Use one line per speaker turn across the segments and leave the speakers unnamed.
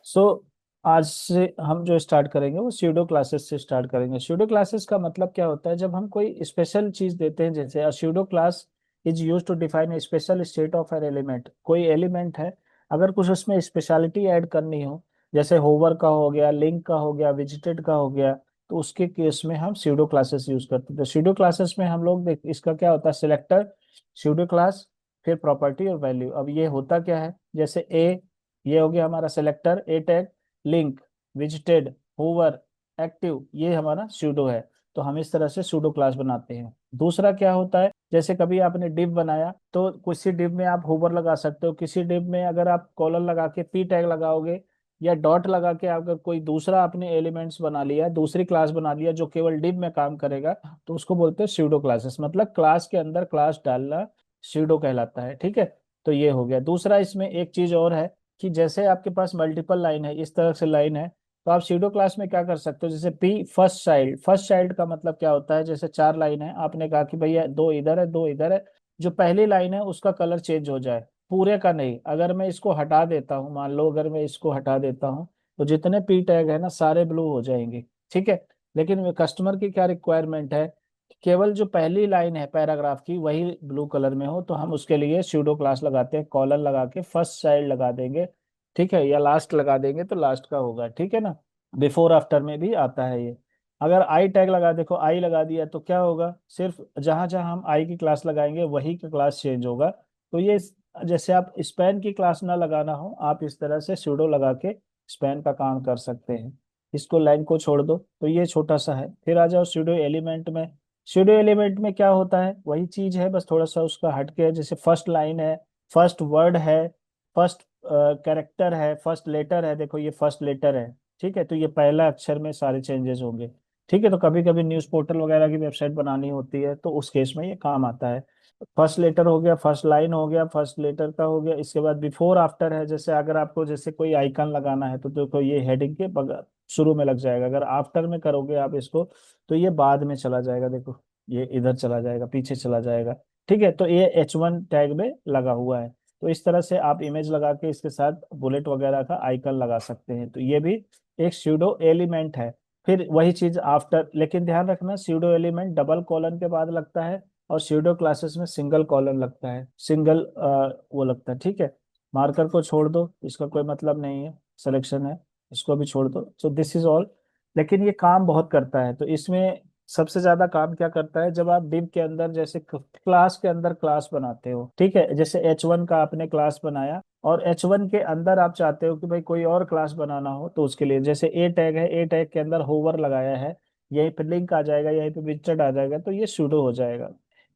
सो आज से हम जो स्टार्ट करेंगे वो स्यूडो क्लासेस से स्टार्ट करेंगे। स्यूडो क्लासेस का मतलब क्या होता है, जब हम कोई स्पेशल चीज देते हैं, जैसे a pseudo class is use to define a special state of an element. कोई एलिमेंट है, अगर कुछ उसमें स्पेशलिटी ऐड करनी हो, जैसे होवर का हो गया, लिंक का हो गया, विजिटेड का हो गया, तो उसके केस में हम स्यूडो क्लासेस यूज करते हैं। तो स्यूडो क्लासेस में हम लोग देख, इसका क्या होता है, सिलेक्टर, स्यूडो क्लास, फिर प्रॉपर्टी और वैल्यू। अब ये होता क्या है, जैसे ए, ये हो गया हमारा selector, a tag, link, visited, hover, active, ये हमारा सूडो है। तो हम इस तरह से सूडो क्लास बनाते हैं। दूसरा क्या होता है, जैसे कभी आपने डिव बनाया तो किसी डिव में आप होवर लगा सकते हो, किसी डिव में अगर आप कॉलर लगा के पी टैग लगाओगे या डॉट लगा के अगर कोई दूसरा आपने एलिमेंट्स बना लिया, दूसरी क्लास बना लिया जो केवल डिव में काम करेगा, तो उसको बोलते हैं स्यूडो क्लासेस। मतलब क्लास के अंदर क्लास डालना स्यूडो कहलाता है। ठीक है, तो ये हो गया। दूसरा इसमें एक चीज और है कि जैसे आपके पास मल्टीपल लाइन है, इस तरह से लाइन है, तो आप स्यूडो क्लास में क्या कर सकते हो, जैसे P first child. First child का मतलब क्या होता है, जैसे चार लाइन है, आपने कहा कि भैया दो इधर है दो इधर है, जो पहली लाइन है उसका कलर चेंज हो जाए, पूरे का नहीं। अगर मैं इसको हटा देता हूँ, मान लो अगर मैं इसको हटा देता हूँ, तो जितने पी टैग है ना सारे ब्लू हो जाएंगे। ठीक है, लेकिन कस्टमर की क्या रिक्वायरमेंट है, केवल जो पहली लाइन है पैराग्राफ की वही ब्लू कलर में हो, तो हम उसके लिए स्यूडो क्लास लगाते हैं, कॉलर लगा के फर्स्ट चाइल्ड लगा देंगे। ठीक है, या लास्ट लगा देंगे तो लास्ट का होगा। ठीक है ना, बिफोर आफ्टर में भी आता है ये। अगर आई टैग लगा, देखो आई लगा दिया तो क्या होगा, सिर्फ जहां जहां हम आई की क्लास लगाएंगे वही का क्लास चेंज होगा। तो ये जैसे आप स्पैन की क्लास ना लगाना हो, आप इस तरह से स्यूडो लगा के स्पैन का काम कर सकते हैं। इसको लाइन को छोड़ दो, तो ये छोटा सा है। फिर आ जाओ स्यूडो एलिमेंट में। स्यूडो एलिमेंट में क्या होता है, वही चीज है, बस थोड़ा सा उसका हटके है। जैसे फर्स्ट लाइन है, फर्स्ट वर्ड है, फर्स्ट कैरेक्टर है, फर्स्ट लेटर है। देखो ये फर्स्ट लेटर है। ठीक है, तो ये पहला अक्षर में सारे चेंजेस होंगे। ठीक है, तो कभी कभी न्यूज़ पोर्टल वगैरह की वेबसाइट बनानी होती है तो उस केस में ये काम आता है। फर्स्ट लेटर हो गया, फर्स्ट लाइन हो गया, फर्स्ट लेटर का हो गया। इसके बाद बिफोर आफ्टर है, जैसे अगर आपको जैसे कोई आइकन लगाना है तो देखो ये हेडिंग के शुरू में लग जाएगा। अगर आफ्टर में करोगे आप इसको तो ये बाद में चला जाएगा। देखो ये इधर चला जाएगा, पीछे चला जाएगा। ठीक है, तो ये H1 टैग में लगा हुआ है। तो इस तरह से आप इमेज लगा के इसके साथ बुलेट वगैरह का आइकन लगा सकते हैं। तो ये भी एक स्यूडो एलिमेंट है। फिर वही चीज आफ्टर, लेकिन ध्यान रखना स्यूडो एलिमेंट डबल कॉलन के बाद लगता है और स्यूडो क्लासेस में सिंगल कॉलन लगता है, सिंगल वो लगता है। ठीक है, मार्कर को छोड़ दो, इसका कोई मतलब नहीं है, सिलेक्शन है, इसको भी छोड़ दो। So this is all. लेकिन ये काम बहुत करता है। तो इसमें सबसे ज्यादा काम क्या करता है, जब आप डिव के अंदर जैसे क्लास के अंदर क्लास बनाते हो। ठीक है, जैसे H1 का आपने क्लास बनाया और H1 के अंदर आप चाहते हो कि भाई कोई और क्लास बनाना हो, तो उसके लिए जैसे ए टैग है, ए टैग के अंदर होवर लगाया है, यहीं पे लिंक आ जाएगा, यहीं पे विजिटेड आ जाएगा, तो ये सूडो हो जाएगा।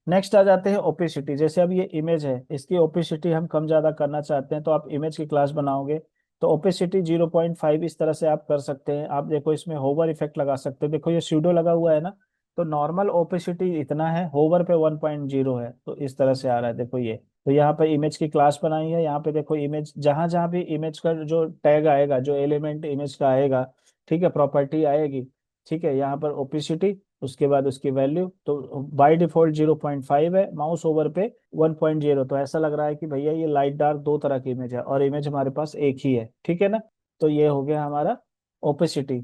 नेक्स्ट आ जाते हैं ओपेसिटी। जैसे अब ये इमेज है, इसकी ओपेसिटी हम कम ज्यादा करना चाहते हैं, तो आप इमेज की क्लास बनाओगे तो ओपेसिटी 0.5 इस तरह से आप कर सकते हैं। आप देखो इसमें होवर इफेक्ट लगा सकते हैं, देखो ये सूडो लगा हुआ है ना, तो नॉर्मल ओपेसिटी इतना है, होवर पे 1.0 है, तो इस तरह से आ रहा है। देखो ये, तो यहाँ पे इमेज की क्लास बनाई है, यहाँ पे देखो इमेज, जहां जहां भी इमेज का जो टैग आएगा, जो एलिमेंट इमेज का आएगा, ठीक है, प्रॉपर्टी आएगी। ठीक है, यहाँ पर ओपेसिटी, उसके बाद उसकी वैल्यू, तो बाय डिफॉल्ट 0.5 है, माउस ओवर पे 1.0। तो ऐसा लग रहा है कि भैया ये लाइट डार्क दो तरह की इमेज है और इमेज हमारे पास एक ही है। ठीक है ना, तो ये हो गया हमारा ओपेसिटी।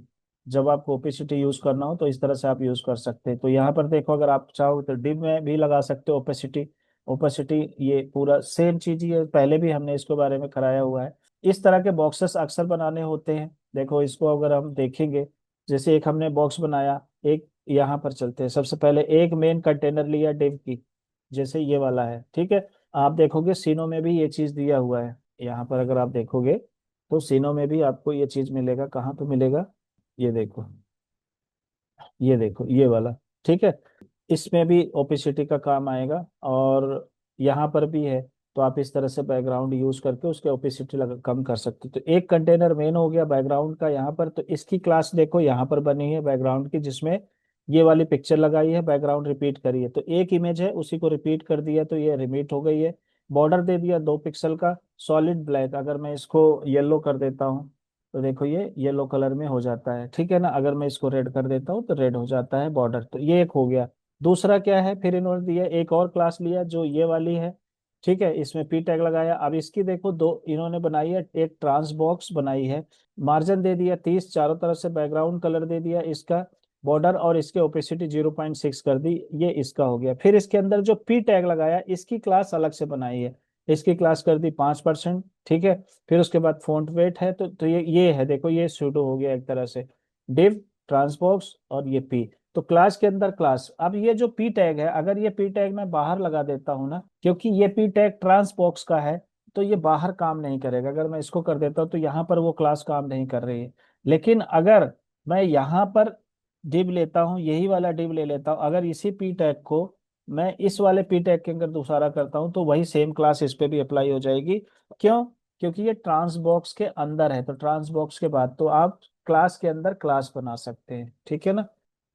जब आपको ओपेसिटी यूज करना हो तो इस तरह से आप यूज कर सकते हैं। तो यहाँ पर देखो, अगर आप चाहो तो डिव में भी लगा सकते हो ओपेसिटी। ओपेसिटी ये पूरा सेम चीज ही है, पहले भी हमने इसके बारे में कराया हुआ है। इस तरह के बॉक्सेस अक्सर बनाने होते हैं। देखो इसको अगर हम देखेंगे, जैसे एक हमने बॉक्स बनाया, एक यहाँ पर चलते हैं। सबसे पहले एक मेन कंटेनर लिया डिव की, जैसे ये वाला है। ठीक है, आप देखोगे सीनो में भी ये चीज दिया हुआ है। यहाँ पर अगर आप देखोगे तो सीनो में भी आपको ये चीज मिलेगा। कहाँ पे मिलेगा, ये देखो, ये देखो ये वाला। ठीक है, इसमें भी ओपेसिटी का काम आएगा और यहाँ पर भी है। तो आप इस तरह से बैकग्राउंड यूज करके उसके ओपेसिटी कम कर सकते हो। तो एक कंटेनर मेन हो गया बैकग्राउंड का यहाँ पर। तो इसकी क्लास देखो यहाँ पर बनी है बैकग्राउंड की, जिसमें ये वाली पिक्चर लगाई है, बैकग्राउंड रिपीट करी है। तो एक इमेज है उसी को रिपीट कर दिया तो ये रिपीट हो गई है। बॉर्डर दे दिया 2 पिक्सल का, सॉलिड ब्लैक। अगर मैं इसको येलो कर देता हूँ तो देखो ये येलो कलर में हो जाता है। ठीक है ना, अगर मैं इसको रेड कर देता हूँ तो रेड हो जाता है बॉर्डर। तो ये एक हो गया। दूसरा क्या है, फिर इन्होंने दिया एक और क्लास लिया जो ये वाली है, ठीक है, इसमें पी टैग लगाया। अब इसकी देखो दो इन्होंने बनाई है, एक ट्रांस बॉक्स बनाई है, मार्जिन दे दिया 30, चारों तरफ से बैकग्राउंड कलर दे दिया इसका, बॉर्डर और इसके ओपेसिटी 0.6 कर दी, ये इसका हो गया। फिर इसके अंदर जो पी टैग लगाया इसकी क्लास अलग से बनाई है, इसकी क्लास कर दी 5%। ठीक है, फिर उसके बाद फॉन्ट वेट है, तो ये है देखो, ये सूडो हो गया एक तरह से, डिव ट्रांसबॉक्स और ये पी। तो क्लास के अंदर क्लास। अब ये जो पी टैग है, अगर ये पी टैग मैं बाहर लगा देता हूँ ना, क्योंकि ये पी टैग ट्रांस बॉक्स का है, तो ये बाहर काम नहीं करेगा। अगर मैं इसको कर देता हूँ तो यहाँ पर वो क्लास काम नहीं कर रही है। लेकिन अगर मैं यहाँ पर डिव लेता हूँ, यही वाला डिव ले लेता हूँ, अगर इसी पी टैग को मैं इस वाले पी टैग के अंदर दूसरा करता हूँ, तो वही सेम क्लास इस पे भी अप्लाई हो जाएगी। क्यों? क्योंकि ये ट्रांस बॉक्स के अंदर है, तो ट्रांस बॉक्स के बाद तो आप क्लास के अंदर क्लास बना सकते हैं। ठीक है ना?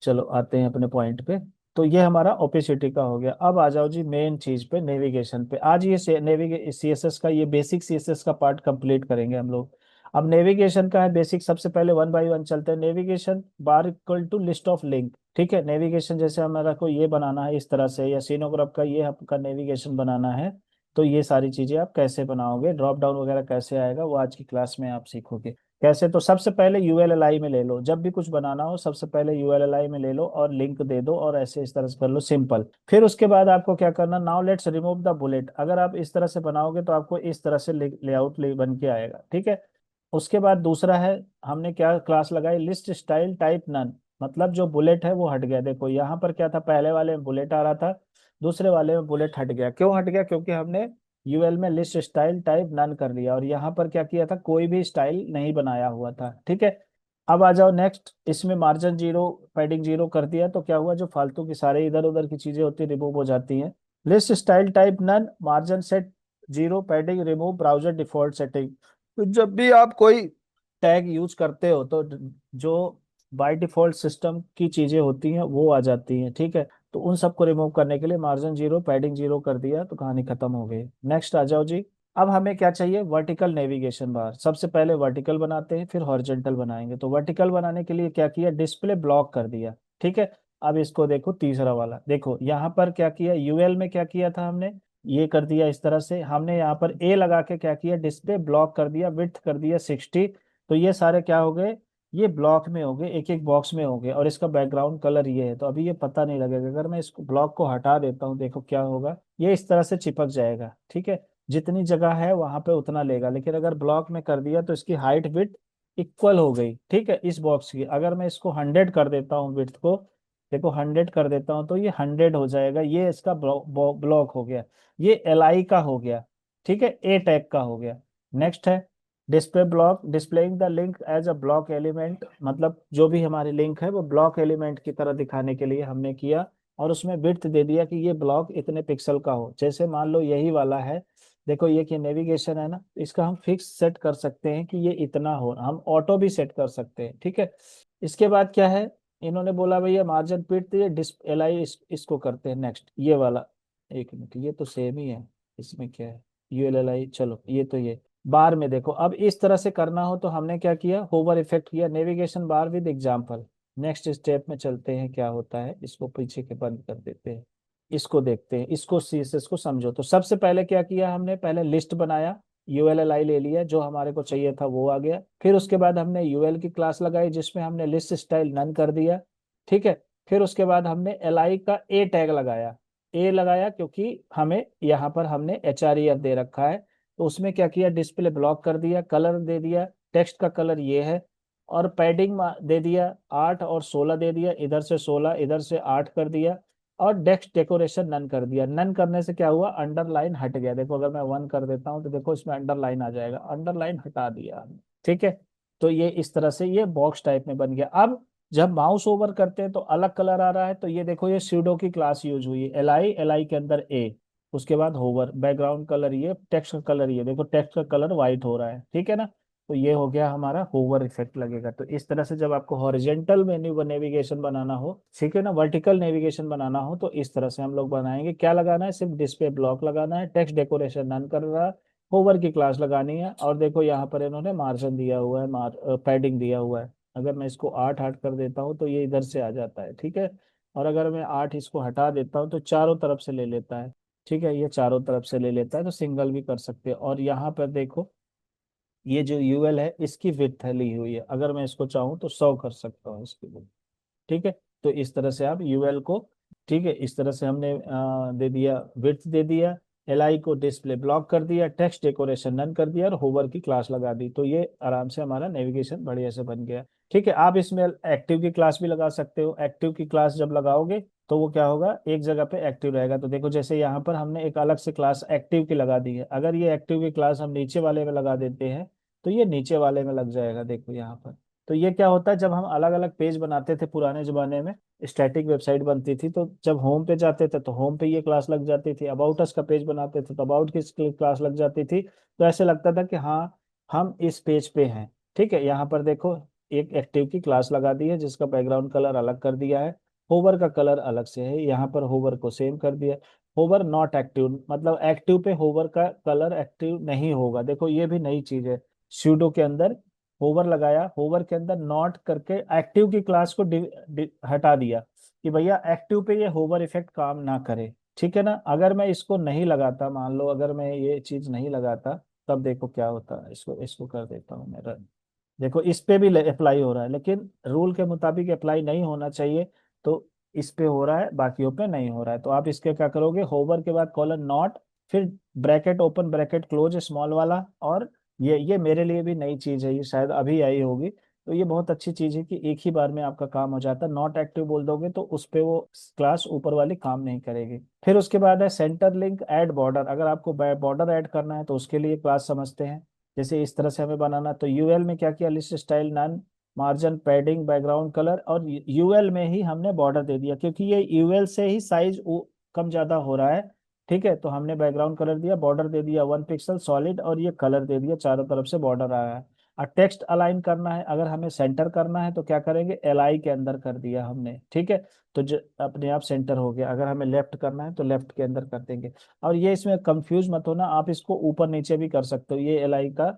चलो आते हैं अपने पॉइंट पे। तो ये हमारा ओपेसिटी का हो गया। अब आ जाओ जी मेन चीज पे, नेविगेशन पे। आज ये नेविगे सीएसएस का, ये बेसिक सीएसएस का पार्ट कंप्लीट करेंगे हम लोग। अब नेविगेशन का है बेसिक, सबसे पहले वन बाय वन चलते हैं। Navigation bar equal to list of link. ठीक है, नेविगेशन जैसे हमारा को ये बनाना है इस तरह से, या सीनोग्राफ का ये आपका नेविगेशन बनाना है, तो ये सारी चीजें आप कैसे बनाओगे, ड्रॉप डाउन वगैरह कैसे आएगा, वो आज की क्लास में आप सीखोगे कैसे। तो सबसे पहले यूएलएलआई में ले लो, जब भी कुछ बनाना हो सबसे पहले यूएलएलआई में ले लो और लिंक दे दो, और ऐसे इस तरह से कर लो सिंपल। फिर उसके बाद आपको क्या करना, now let's remove the bullet. अगर आप इस तरह से बनाओगे तो आपको इस तरह से लेआउट बन के आएगा। ठीक है, उसके बाद दूसरा है, हमने क्या क्लास लगाई, लिस्ट स्टाइल टाइप नन। मतलब जो बुलेट है वो हट गया। देखो यहाँ पर क्या था, पहले वाले में बुलेट आ रहा था, दूसरे वाले में बुलेट हट गया। क्यों हट गया? क्योंकि हमने यूएल में लिस्ट स्टाइल टाइप नन कर लिया, और यहाँ पर क्या किया था, कोई भी स्टाइल नहीं बनाया हुआ था। ठीक है, अब आ जाओ नेक्स्ट, इसमें मार्जिन जीरो, पैडिंग जीरो कर दिया, तो क्या हुआ, जो फालतू की सारे इधर उधर की चीजें होती है रिमूव हो जाती हैं। List style type none, margin set zero, padding remove, browser default setting. तो जब भी आप कोई टैग यूज करते हो तो जो बाय डिफॉल्ट सिस्टम की चीजें होती हैं वो आ जाती हैं। ठीक है, तो उन सबको रिमूव करने के लिए मार्जिन जीरो, पैडिंग जीरो कर दिया, तो कहानी खत्म हो गई। नेक्स्ट आ जाओ जी। अब हमें क्या चाहिए, वर्टिकल नेविगेशन बार। सबसे पहले वर्टिकल बनाते हैं, फिर हॉरिजॉन्टल बनाएंगे। तो वर्टिकल बनाने के लिए क्या किया, डिस्प्ले ब्लॉक कर दिया। ठीक है, अब इसको देखो तीसरा वाला, देखो यहाँ पर क्या किया, यूएल में क्या किया था हमने, ये कर दिया इस तरह से। हमने यहाँ पर ए लगा के क्या किया, डिस्प्ले ब्लॉक कर दिया, विड्थ कर दिया 60। तो ये सारे क्या हो गए, ये ब्लॉक में हो गए, एक एक बॉक्स में हो गए, और इसका बैकग्राउंड कलर ये है। तो अभी ये पता नहीं लगेगा। अगर मैं इसको ब्लॉक को हटा देता हूँ, देखो क्या होगा, ये इस तरह से चिपक जाएगा। ठीक है, जितनी जगह है वहां पे उतना लेगा। लेकिन अगर ब्लॉक में कर दिया तो इसकी हाइट विड्थ इक्वल हो गई। ठीक है, इस बॉक्स की अगर मैं इसको 100 कर देता हूँ विड्थ को, देखो 100 कर देता हूँ तो ये 100 हो जाएगा, ये इसका ब्लॉक हो गया। ये एल आई का हो गया। ठीक है, ए टैग का हो गया। नेक्स्ट है display block, displaying the link as a block element. मतलब जो भी हमारे लिंक है वो ब्लॉक एलिमेंट की तरह दिखाने के लिए हमने किया, और उसमें विड्थ दे दिया कि ये ब्लॉक इतने पिक्सल का हो। जैसे मान लो यही वाला है, देखो ये कि नेविगेशन है ना, इसका हम फिक्स सेट कर सकते हैं कि ये इतना हो, हम ऑटो भी सेट कर सकते हैं। ठीक है, इसके बाद क्या है, इन्होंने बोला भैया मार्जिन पिट, ये एल आई इसको करते हैं। नेक्स्ट ये वाला, एक मिनट, ये तो सेम ही है, इसमें क्या है, यूएलएलआई, चलो ये तो ये बार में देखो। अब इस तरह से करना हो तो हमने क्या किया, होवर इफेक्ट किया, navigation bar with example. Next step में चलते हैं, क्या होता है, इसको पीछे के बंद कर देते हैं, इसको देखते हैं, इसको सीएसएस को समझो। तो सबसे पहले क्या किया हमने, पहले लिस्ट बनाया, यूएलएलआई ले लिया, जो हमारे को चाहिए था वो आ गया। फिर उसके बाद हमने यूएल की क्लास लगाई जिसमें हमने लिस्ट स्टाइल नन कर दिया। ठीक है, फिर उसके बाद हमने एल आई का ए टैग लगाया। ए लगाया क्योंकि हमें यहाँ पर हमने एच दे रखा है, तो उसमें क्या किया, डिस्प्ले ब्लॉक कर दिया, कलर दे दिया, टेक्स्ट का कलर ये है, और पैडिंग दे दिया 8 और 16 दे दिया, इधर से 16 इधर से 8 कर दिया, और डेस्क डेकोरेशन नन कर दिया। नन करने से क्या हुआ, अंडरलाइन हट गया। देखो अगर मैं 1 कर देता हूँ तो देखो इसमें अंडरलाइन आ जाएगा, अंडरलाइन हटा दिया हमने। ठीक है, तो ये इस तरह से ये बॉक्स टाइप में बन गया। अब जब माउस ओवर करते हैं तो अलग कलर आ रहा है, तो ये देखो ये स्यूडो की क्लास यूज हुई है, एल आई के अंदर ए, उसके बाद होवर, बैकग्राउंड कलर ये, टेक्स्ट का कलर ये, देखो टेक्स्ट का कलर व्हाइट हो रहा है। ठीक है ना, तो ये हो गया हमारा होवर इफेक्ट लगेगा। तो इस तरह से जब आपको हॉरिजेंटल मेन्यू नेविगेशन बनाना हो, ठीक है ना, वर्टिकल नेविगेशन बनाना हो, तो इस तरह से हम लोग बनाएंगे। क्या लगाना है, सिर्फ डिस्प्ले ब्लॉक लगाना है, टेक्स्ट डेकोरेशन नन कर रहा है, होवर की क्लास लगानी है, और देखो यहाँ पर इन्होंने मार्जिन दिया हुआ है, पैडिंग दिया हुआ है। अगर मैं इसको 8 कर देता हूँ तो ये इधर से आ जाता है। ठीक है, और अगर मैं 8 इसको हटा देता हूँ तो चारों तरफ से ले लेता है। ठीक है, ये चारों तरफ से ले लेता है तो सिंगल भी कर सकते हैं। और यहाँ पर देखो ये जो यूएल है इसकी विड्थ है ली हुई है, अगर मैं इसको चाहूँ तो 100 कर सकता हूँ इसकी width। ठीक है, तो इस तरह से आप यूएल को, ठीक है, इस तरह से हमने दे दिया, विड्थ दे दिया, एलआई को डिस्प्ले ब्लॉक कर दिया, टेक्स्ट डेकोरेशन नन कर दिया और होवर की क्लास लगा दी, तो ये आराम से हमारा नेविगेशन बढ़िया से बन गया। ठीक है, आप इसमें एक्टिव की क्लास भी लगा सकते हो। एक्टिव की क्लास जब लगाओगे तो वो क्या होगा, एक जगह पे एक्टिव रहेगा। तो देखो जैसे यहाँ पर हमने एक अलग से क्लास एक्टिव की लगा दी है, अगर ये एक्टिव की क्लास हम नीचे वाले में लगा देते हैं तो ये नीचे वाले में लग जाएगा, देखो यहाँ पर। तो ये क्या होता है, जब हम अलग अलग पेज बनाते थे पुराने जमाने में, स्टैटिक वेबसाइट बनती थी, तो जब होम पे जाते थे तो होम पे ये क्लास लग जाती थी, अबाउट अस का पेज बनाते थे तो अबाउट की क्लास लग जाती थी। तो ऐसे लगता था कि हाँ हम इस पेज पे हैं। ठीक है, यहाँ पर देखो एक एक्टिव की क्लास लगा दी है जिसका बैकग्राउंड कलर अलग कर दिया है, होवर का कलर अलग से है, यहाँ पर होवर को सेम कर दिया। होवर नॉट एक्टिव, मतलब एक्टिव पे होवर का कलर एक्टिव नहीं होगा, देखो ये भी नई चीज है। स्यूडो के अंदर होवर लगाया, होवर के अंदर नॉट करके एक्टिव की क्लास को हटा दिया कि भैया एक्टिव पे ये होवर इफेक्ट काम ना करे। ठीक है ना, अगर मैं इसको नहीं लगाता, मान लो अगर मैं ये चीज नहीं लगाता, तब देखो क्या होता है, इसको इसको कर देता हूँ मैं रन। देखो इस पे भी अप्लाई हो रहा है, लेकिन रूल के मुताबिक अप्लाई नहीं होना चाहिए, तो इस पे हो रहा है बाकियों पे नहीं हो रहा है। तो आप इसके क्या करोगे, होवर के बाद कॉलन नॉट, फिर bracket open bracket close small वाला। और ये मेरे लिए भी नई चीज है, ये शायद अभी आई होगी, तो ये बहुत अच्छी चीज है कि एक ही बार में आपका काम हो जाता है। नॉट एक्टिव बोल दोगे तो उस पे वो क्लास ऊपर वाली काम नहीं करेगी। फिर उसके बाद है सेंटर लिंक ऐड बॉर्डर, अगर आपको बॉर्डर ऐड करना है तो उसके लिए क्लास समझते हैं। जैसे इस तरह से हमें बनाना, तो यूएल में क्या किया, list style none, margin padding background colour, और यूएल में ही हमने बॉर्डर दे दिया क्योंकि ये यूएल से ही साइज कम ज्यादा हो रहा है। ठीक है, तो हमने बैकग्राउंड कलर दिया, बॉर्डर दे दिया 1 पिक्सल सॉलिड, और ये कलर दे दिया, चारों तरफ से बॉर्डर आया है। और टेक्स्ट अलाइन करना है, अगर हमें सेंटर करना है तो क्या करेंगे, एलआई के अंदर कर दिया हमने। ठीक है, तो अपने आप सेंटर हो गया। अगर हमें लेफ्ट करना है तो लेफ्ट के अंदर कर देंगे। और ये इसमें कंफ्यूज मत होना, आप इसको ऊपर नीचे भी कर सकते हो, ये एलआई का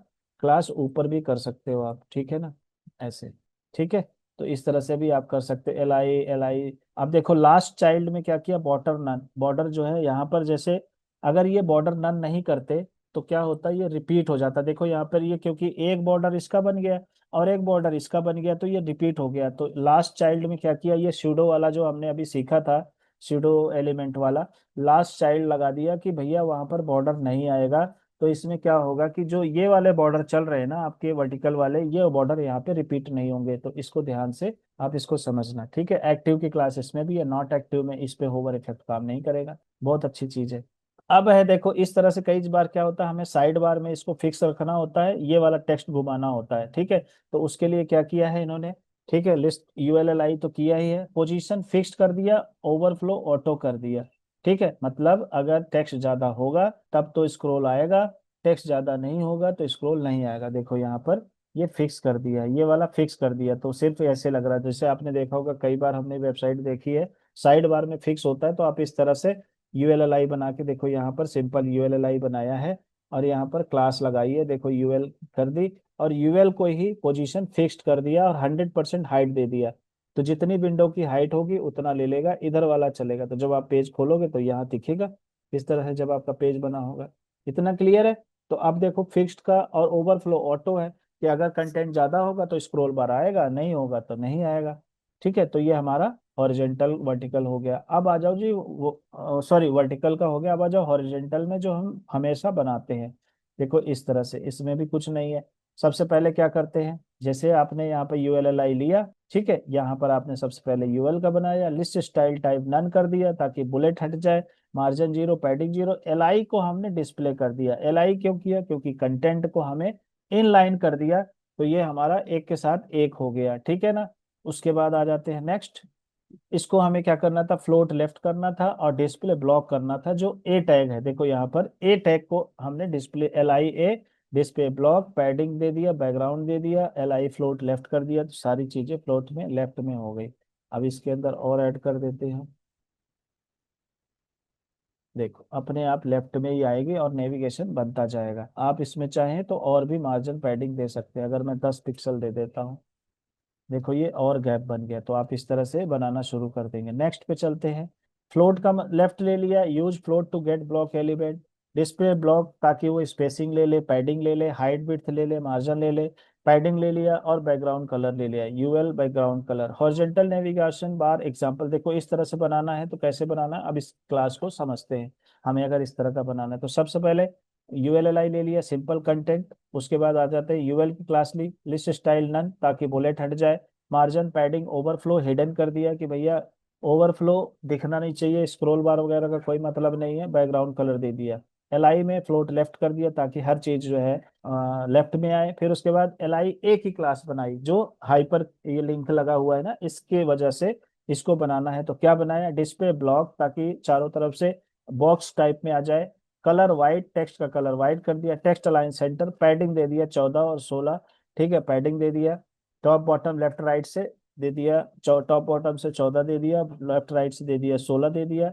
क्लास ऊपर भी कर सकते हो आप, ठीक है ना, ऐसे। ठीक है, तो इस तरह से भी आप कर सकते हो, एलआई एलआई। अब देखो लास्ट चाइल्ड में क्या किया, बॉर्डर नन, बॉर्डर जो है यहाँ पर, जैसे अगर ये बॉर्डर नन नहीं करते तो क्या होता है, ये रिपीट हो जाता। देखो यहाँ पर ये, क्योंकि एक बॉर्डर इसका बन गया और एक बॉर्डर इसका बन गया, तो ये रिपीट हो गया। तो लास्ट चाइल्ड में क्या किया, ये स्यूडो वाला जो हमने अभी सीखा था, स्यूडो एलिमेंट वाला, लास्ट चाइल्ड लगा दिया कि भैया वहां पर बॉर्डर नहीं आएगा। तो इसमें क्या होगा कि जो ये वाले बॉर्डर चल रहे हैं ना आपके वर्टिकल वाले, ये बॉर्डर यहाँ पे रिपीट नहीं होंगे, तो इसको ध्यान से आप इसको समझना। ठीक है, एक्टिव की क्लास इसमें भी है, नॉट एक्टिव में इस पे होवर इफेक्ट काम नहीं करेगा, बहुत अच्छी चीज है। अब है देखो इस तरह से कई बार क्या होता है, हमें साइड बार में इसको फिक्स रखना होता है, ये वाला टेक्स्ट घुमाना होता है। ठीक है, तो उसके लिए क्या किया है इन्होंने, ठीक है, लिस्ट यूएलएलआई तो किया ही है, पोजीशन फिक्स्ड कर दिया, ओवरफ्लो ऑटो कर दिया। ठीक है, मतलब अगर टेक्स्ट ज्यादा होगा तब तो स्क्रॉल आएगा, टेक्स्ट ज्यादा नहीं होगा तो स्क्रॉल नहीं आएगा। देखो यहाँ पर ये फिक्स कर दिया, ये वाला फिक्स कर दिया, तो सिर्फ ऐसे लग रहा है जैसे आपने देखा होगा, कई बार हमने वेबसाइट देखी है साइड बार में फिक्स होता है, तो आप इस तरह से यूएलएलआई बना के देखो, यहाँ पर सिंपल यूएलएलआई बनाया है और यहाँ पर क्लास लगाई है, देखो यूएल कर दी, और यूएल को ही पोजीशन फिक्स्ड कर दिया और 100% हाइट दे दिया। तो जितनी विंडो की हाइट होगी उतना ले लेगा, इधर वाला चलेगा। तो जब आप पेज खोलोगे तो यहाँ दिखेगा इस तरह से, जब आपका पेज बना होगा। इतना क्लियर है। तो अब देखो फिक्स्ड का और ओवरफ्लो ऑटो है, कि अगर कंटेंट ज्यादा होगा तो स्क्रॉल बार आएगा, नहीं होगा तो नहीं आएगा। ठीक है, तो ये हमारा हॉरिजेंटल वर्टिकल हो गया। अब आ जाओ जी, वो सॉरी वर्टिकल का हो गया, अब आ जाओ हॉरिजेंटल में जो हम हमेशा बनाते हैं। देखो इस तरह से, इसमें भी कुछ नहीं है। सबसे पहले क्या करते हैं, जैसे आपने यहाँ पे यूएलएलआई लिया, ठीक है, यहाँ पर आपने सबसे पहले यूएल का बनाया, लिस्ट स्टाइल टाइप नन कर दिया ताकि बुलेट हट जाए, मार्जिन 0 पैडिंग 0, एलआई को हमने डिस्प्ले कर दिया। एलआई क्यों किया, क्योंकि कंटेंट को हमें इन लाइन कर दिया, तो ये हमारा एक के साथ एक हो गया। ठीक है ना, उसके बाद आ जाते हैं नेक्स्ट। इसको हमें क्या करना था, फ्लोट लेफ्ट करना था और डिस्प्ले ब्लॉक करना था, जो ए टैग है, देखो यहाँ पर ए टैग को हमने display LIA display block padding दे दिया, बैकग्राउंड दे दिया, LI फ्लोट लेफ्ट कर दिया, तो सारी चीजें फ्लोट में लेफ्ट में हो गई। अब इसके अंदर और ऐड कर देते हैं, देखो अपने आप लेफ्ट में ही आएगी और नेविगेशन बनता जाएगा। आप इसमें चाहें तो और भी मार्जिन पैडिंग दे सकते हैं, अगर मैं 10 पिक्सल दे देता हूँ, देखो ये और गैप बन गया। तो आप इस तरह से बनाना शुरू कर देंगे। नेक्स्ट पे चलते हैं। फ्लोट का लेफ्ट ले लिया, use float to get block element. Display block ताकि वो स्पेसिंग ले ले, पैडिंग ले ले, हाइट विड्थ ले ले, मार्जिन ले ले। पैडिंग ले लिया और बैकग्राउंड कलर ले लिया, UL background colour. Horizontal navigation bar example देखो इस तरह से बनाना है तो कैसे बनाना है, अब इस क्लास को समझते हैं। हमें अगर इस तरह का बनाना है तो सबसे पहले यूएलएलआई ले लिया, सिंपल कंटेंट। उसके बाद आ जाते हैं यूएल की क्लास ली, लिस्ट स्टाइल नन ताकि बुलेट हट जाए। मार्जिन पैडिंग ओवरफ्लो हिडन कर दिया कि भैया ओवरफ्लो दिखना नहीं चाहिए, स्क्रॉल बार वगैरह का कोई मतलब नहीं है, बैकग्राउंड कलर दे दिया। एलआई में फ्लोट लेफ्ट कर दिया ताकि हर चीज जो है लेफ्ट में आए। फिर उसके बाद एलआई ए की क्लास बनाई जो हाइपर ये लिंक लगा हुआ है ना, इसके वजह से इसको बनाना है। तो क्या बनाया, डिस्प्ले ब्लॉक ताकि चारों तरफ से बॉक्स टाइप में आ जाए। कलर वाइट, टेक्स्ट का कलर वाइट कर दिया। टेक्स्ट अलाइन सेंटर, पैडिंग दे दिया 14 और 16, ठीक है, पैडिंग दे दिया। टॉप बॉटम लेफ्ट राइट से दे दिया, टॉप बॉटम से 14 दे दिया, लेफ्ट राइट से दे दिया 16 दे दिया।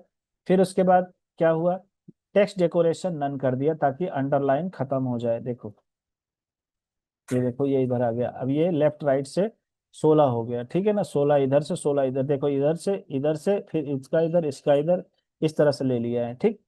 फिर उसके बाद क्या हुआ, टेक्स्ट डेकोरेशन नन कर दिया ताकि अंडरलाइन खत्म हो जाए। देखो ये देखो ये इधर आ गया, अब ये लेफ्ट राइट से 16 हो गया, ठीक है ना, 16 इधर से 16 इधर, देखो इधर से फिर इसका इधर इसका इधर, इस तरह से ले लिया है, ठीक।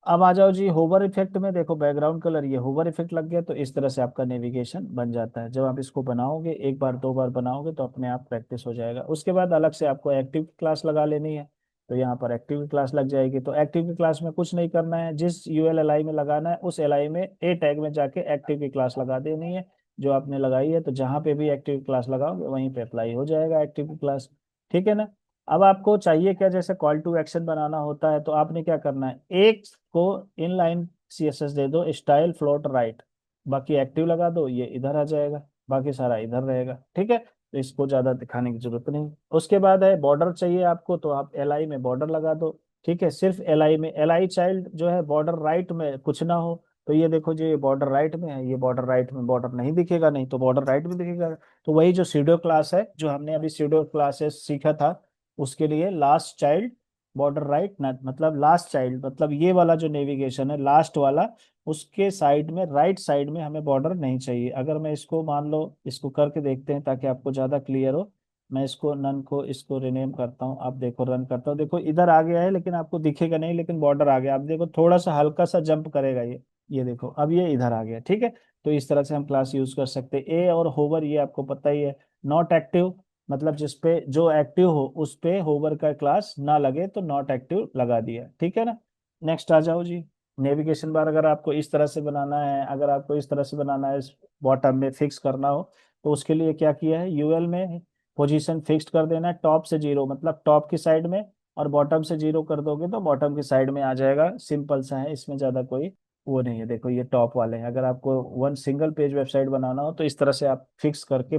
अब आ जाओ जी होवर इफेक्ट में, देखो बैकग्राउंड कलर ये होवर इफेक्ट लग गया, तो इस तरह से आपका नेविगेशन बन जाता है। जब आप इसको बनाओगे एक बार दो बार बनाओगे तो अपने आप प्रैक्टिस हो जाएगा। उसके बाद अलग से आपको एक्टिव क्लास लगा लेनी है, तो यहाँ पर एक्टिव क्लास लग जाएगी। तो एक्टिव की क्लास में कुछ नहीं करना है, जिस यूएल एलआई में लगाना है उस एलआई में ए टैग में जाके एक्टिव की क्लास लगा देनी है जो आपने लगाई है। तो जहाँ पे भी एक्टिव क्लास लगाओगे वहीं पे अप्लाई हो जाएगा एक्टिव की क्लास, ठीक है ना। अब आपको चाहिए क्या, जैसे कॉल टू एक्शन बनाना होता है तो आपने क्या करना है, एक को इनलाइन सीएसएस दे दो, स्टाइल फ्लोट राइट, बाकी एक्टिव लगा दो, ये इधर आ जाएगा, बाकी सारा इधर रहेगा, ठीक है। तो इसको ज्यादा दिखाने की जरूरत नहीं। उसके बाद है बॉर्डर चाहिए आपको, तो आप एलआई में बॉर्डर लगा दो, ठीक है। सिर्फ एलआई में, एलआई चाइल्ड जो है बॉर्डर राइट में कुछ ना हो। तो ये देखो जो ये बॉर्डर राइट में है, ये बॉर्डर राइट में बॉर्डर नहीं दिखेगा, नहीं तो बॉर्डर राइट में दिखेगा। तो वही जो सीडो क्लास है जो हमने अभी सीडो क्लासेस सीखा था, उसके लिए लास्ट चाइल्ड बॉर्डर राइट ना, मतलब लास्ट चाइल्ड मतलब ये वाला जो नेविगेशन है लास्ट वाला, उसके साइड में राइट साइड में हमें बॉर्डर नहीं चाहिए। अगर मैं इसको मान लो इसको करके देखते हैं ताकि आपको ज्यादा क्लियर हो। मैं इसको नन को इसको रिनेम करता हूँ, आप देखो रन करता हूँ, देखो इधर आ गया है लेकिन आपको दिखेगा नहीं, लेकिन बॉर्डर आ गया। आप देखो थोड़ा सा हल्का सा जंप करेगा ये देखो अब ये इधर आ गया, ठीक है। तो इस तरह से हम क्लास यूज कर सकते हैं। ए और होवर ये आपको पता ही है। नॉट एक्टिव मतलब जिस पे जो एक्टिव हो उस पे होवर का क्लास ना लगे तो नॉट एक्टिव लगा दिया, ठीक है ना। नेक्स्ट आ जाओ जी। नेविगेशन बार अगर आपको इस तरह से बनाना है, अगर आपको इस तरह से बनाना है, बॉटम में फिक्स करना हो, तो उसके लिए क्या किया है, यूएल में पोजीशन फिक्स्ड कर देना है, टॉप से जीरो मतलब टॉप की साइड में, और बॉटम से जीरो कर दोगे तो बॉटम की साइड में आ जाएगा। सिंपल सा है, इसमें ज्यादा कोई वो नहीं है। देखो ये टॉप वाले हैं, अगर आपको वन सिंगल पेज वेबसाइट बनाना हो तो इस तरह से आप फिक्स करके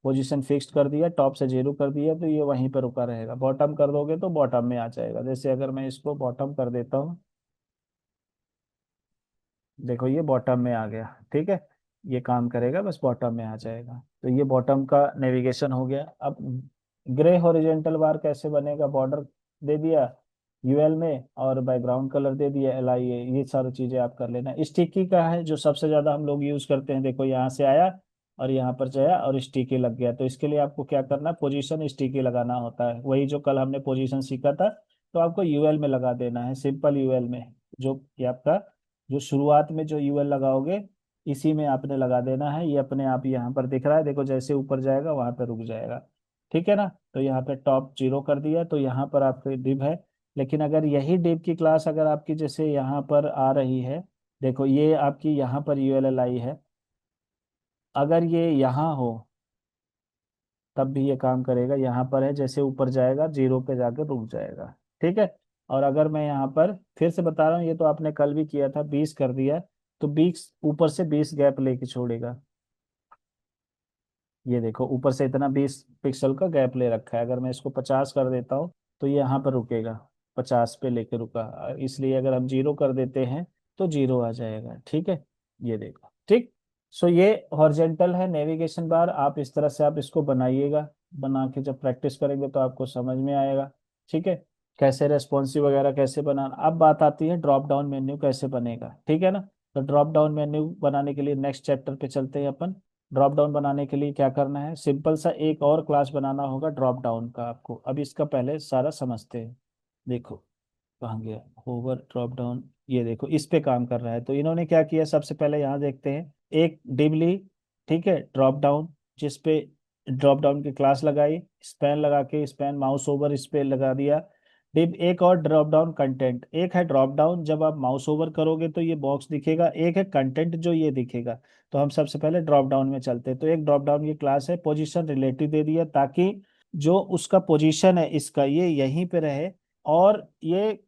पोजीशन फिक्स्ड कर दिया, टॉप से जीरो कर दिया तो ये वहीं पर रुका रहेगा। बॉटम कर दोगे तो बॉटम में आ जाएगा। जैसे अगर मैं इसको बॉटम कर देता हूँ, देखो ये बॉटम में आ गया, ठीक है। ये काम करेगा, बस बॉटम में आ जाएगा। तो ये बॉटम का नेविगेशन हो गया। अब ग्रे हॉरिजॉन्टल बार कैसे बनेगा, बॉर्डर दे दिया यूएल में और बैकग्राउंड कलर दे दिया एलआई, ये सारी चीजें आप कर लेना। स्टिकी का है जो सबसे ज्यादा हम लोग यूज करते हैं, देखो यहाँ से आया और यहाँ पर जाया और स्टिकी लग गया। तो इसके लिए आपको क्या करना है, पोजीशन स्टिकी लगाना होता है, वही जो कल हमने पोजीशन सीखा था। तो आपको यूएल में लगा देना है, सिंपल यूएल में, जो ये आपका जो शुरुआत में जो यूएल लगाओगे इसी में आपने लगा देना है। ये अपने आप यहाँ पर दिख रहा है, देखो जैसे ऊपर जाएगा वहां पर रुक जाएगा, ठीक है ना। तो यहाँ पे टॉप जीरो कर दिया तो यहाँ पर आपकी डिव है। लेकिन अगर यही डिव की क्लास अगर आपकी जैसे यहाँ पर आ रही है, देखो ये आपकी यहाँ पर यूएलएल आई है, अगर ये यहाँ हो तब भी ये काम करेगा। यहाँ पर है, जैसे ऊपर जाएगा जीरो पे जाकर रुक जाएगा, ठीक है। और अगर मैं यहाँ पर फिर से बता रहा हूँ, ये तो आपने कल भी किया था, 20 कर दिया तो 20 ऊपर से 20 गैप लेके छोड़ेगा। ये देखो ऊपर से इतना 20 पिक्सल का गैप ले रखा है। अगर मैं इसको 50 कर देता हूँ तो ये यहाँ पर रुकेगा, 50 पे लेके रुका। इसलिए अगर हम जीरो कर देते हैं तो जीरो आ जाएगा, ठीक है। ये देखो, ठीक। सो ये हॉरिजेंटल है नेविगेशन बार। आप इस तरह से आप इसको बनाइएगा, बना के जब प्रैक्टिस करेंगे तो आपको समझ में आएगा, ठीक है। कैसे रेस्पॉन्सिव वगैरह कैसे बनाना। अब बात आती है ड्रॉप डाउन मेन्यू कैसे बनेगा, ठीक है ना। तो ड्रॉप डाउन मेन्यू बनाने के लिए नेक्स्ट चैप्टर पे चलते हैं अपन। ड्रॉप डाउन बनाने के लिए क्या करना है, सिंपल सा एक और क्लास बनाना होगा ड्रॉप डाउन का आपको। अब इसका पहले सारा समझते हैं। देखो कहाँ गया, होवर ड्रॉप डाउन, ये देखो इस पे काम कर रहा है। तो इन्होंने क्या किया, सबसे पहले यहाँ देखते हैं, एक डिव ली, ठीक है, ड्रॉप डाउन, जिस पे ड्रॉप डाउन की क्लास लगाई, स्पैन लगा के स्पैन माउस ओवर इस पे लगा दिया। डिव एक और ड्रॉप डाउन कंटेंट, एक है ड्रॉप डाउन, जब आप माउस ओवर करोगे तो ये बॉक्स दिखेगा, एक है कंटेंट जो ये दिखेगा। तो हम सबसे पहले ड्रॉप डाउन में चलते हैं। तो एक ड्रॉप डाउन की क्लास है, पोजीशन रिलेटिव दे दिया, ताकि जो उसका पोजीशन है इसका ये यहीं पे रहे, और ये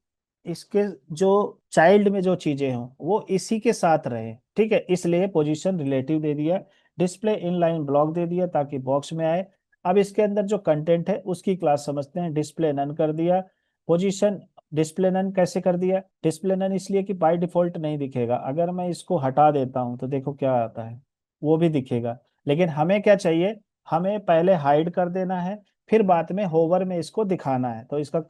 इसके जो चाइल्ड में जो चीजें हों वो इसी के साथ रहे, ठीक है, इसलिए पोजीशन रिलेटिव दे दिया। डिस्प्ले इनलाइन ब्लॉक दे दिया ताकि बॉक्स में आए। अब इसके अंदर जो कंटेंट है उसकी क्लास समझते हैं, डिस्प्ले नन कर दिया। पोजीशन डिस्प्ले नन कैसे कर दिया, डिस्प्ले नन इसलिए कि बाय डिफॉल्ट नहीं दिखेगा, अगर मैं इसको हटा देता हूं तो देखो क्या आता है, वो भी दिखेगा। लेकिन हमें क्या चाहिए, हमें पहले हाइड कर देना है, फिर बाद में होवर में इसको दिखाना है। तो इसका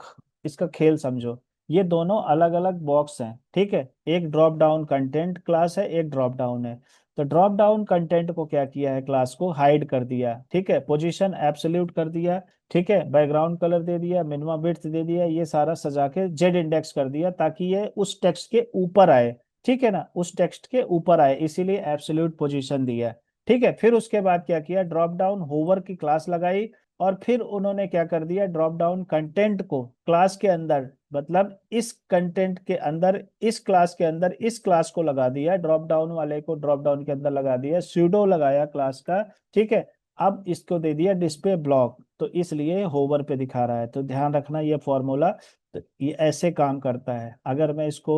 इसका खेल समझो, ये दोनों अलग अलग बॉक्स हैं, ठीक है, एक ड्रॉप डाउन कंटेंट क्लास है, एक ड्रॉप डाउन है। तो ड्रॉप डाउन कंटेंट को क्या किया है, क्लास को हाइड कर दिया, ठीक है, पोजीशन एब्सोल्यूट कर दिया, ठीक है, बैकग्राउंड कलर दे दिया, मिनिमम विड्थ दे दिया, ये सारा सजा के जेड इंडेक्स कर दिया ताकि ये उस टेक्स्ट के ऊपर आए, ठीक है ना, उस टेक्स्ट के ऊपर आए, इसीलिए एब्सोल्यूट पोजीशन दिया। ठीक है, फिर उसके बाद क्या किया, ड्रॉप डाउन होवर की क्लास लगाई, और फिर उन्होंने क्या कर दिया, ड्रॉप डाउन कंटेंट को क्लास के अंदर, मतलब इस कंटेंट के अंदर, इस क्लास के अंदर इस क्लास को लगा दिया, ड्रॉप डाउन वाले को ड्रॉप डाउन के अंदर लगा दिया, स्यूडो लगाया क्लास का, ठीक है। अब इसको दे दिया डिस्प्ले ब्लॉक, तो इसलिए होवर पे दिखा रहा है। तो ध्यान रखना ये फॉर्मूला, तो ये ऐसे काम करता है। अगर मैं इसको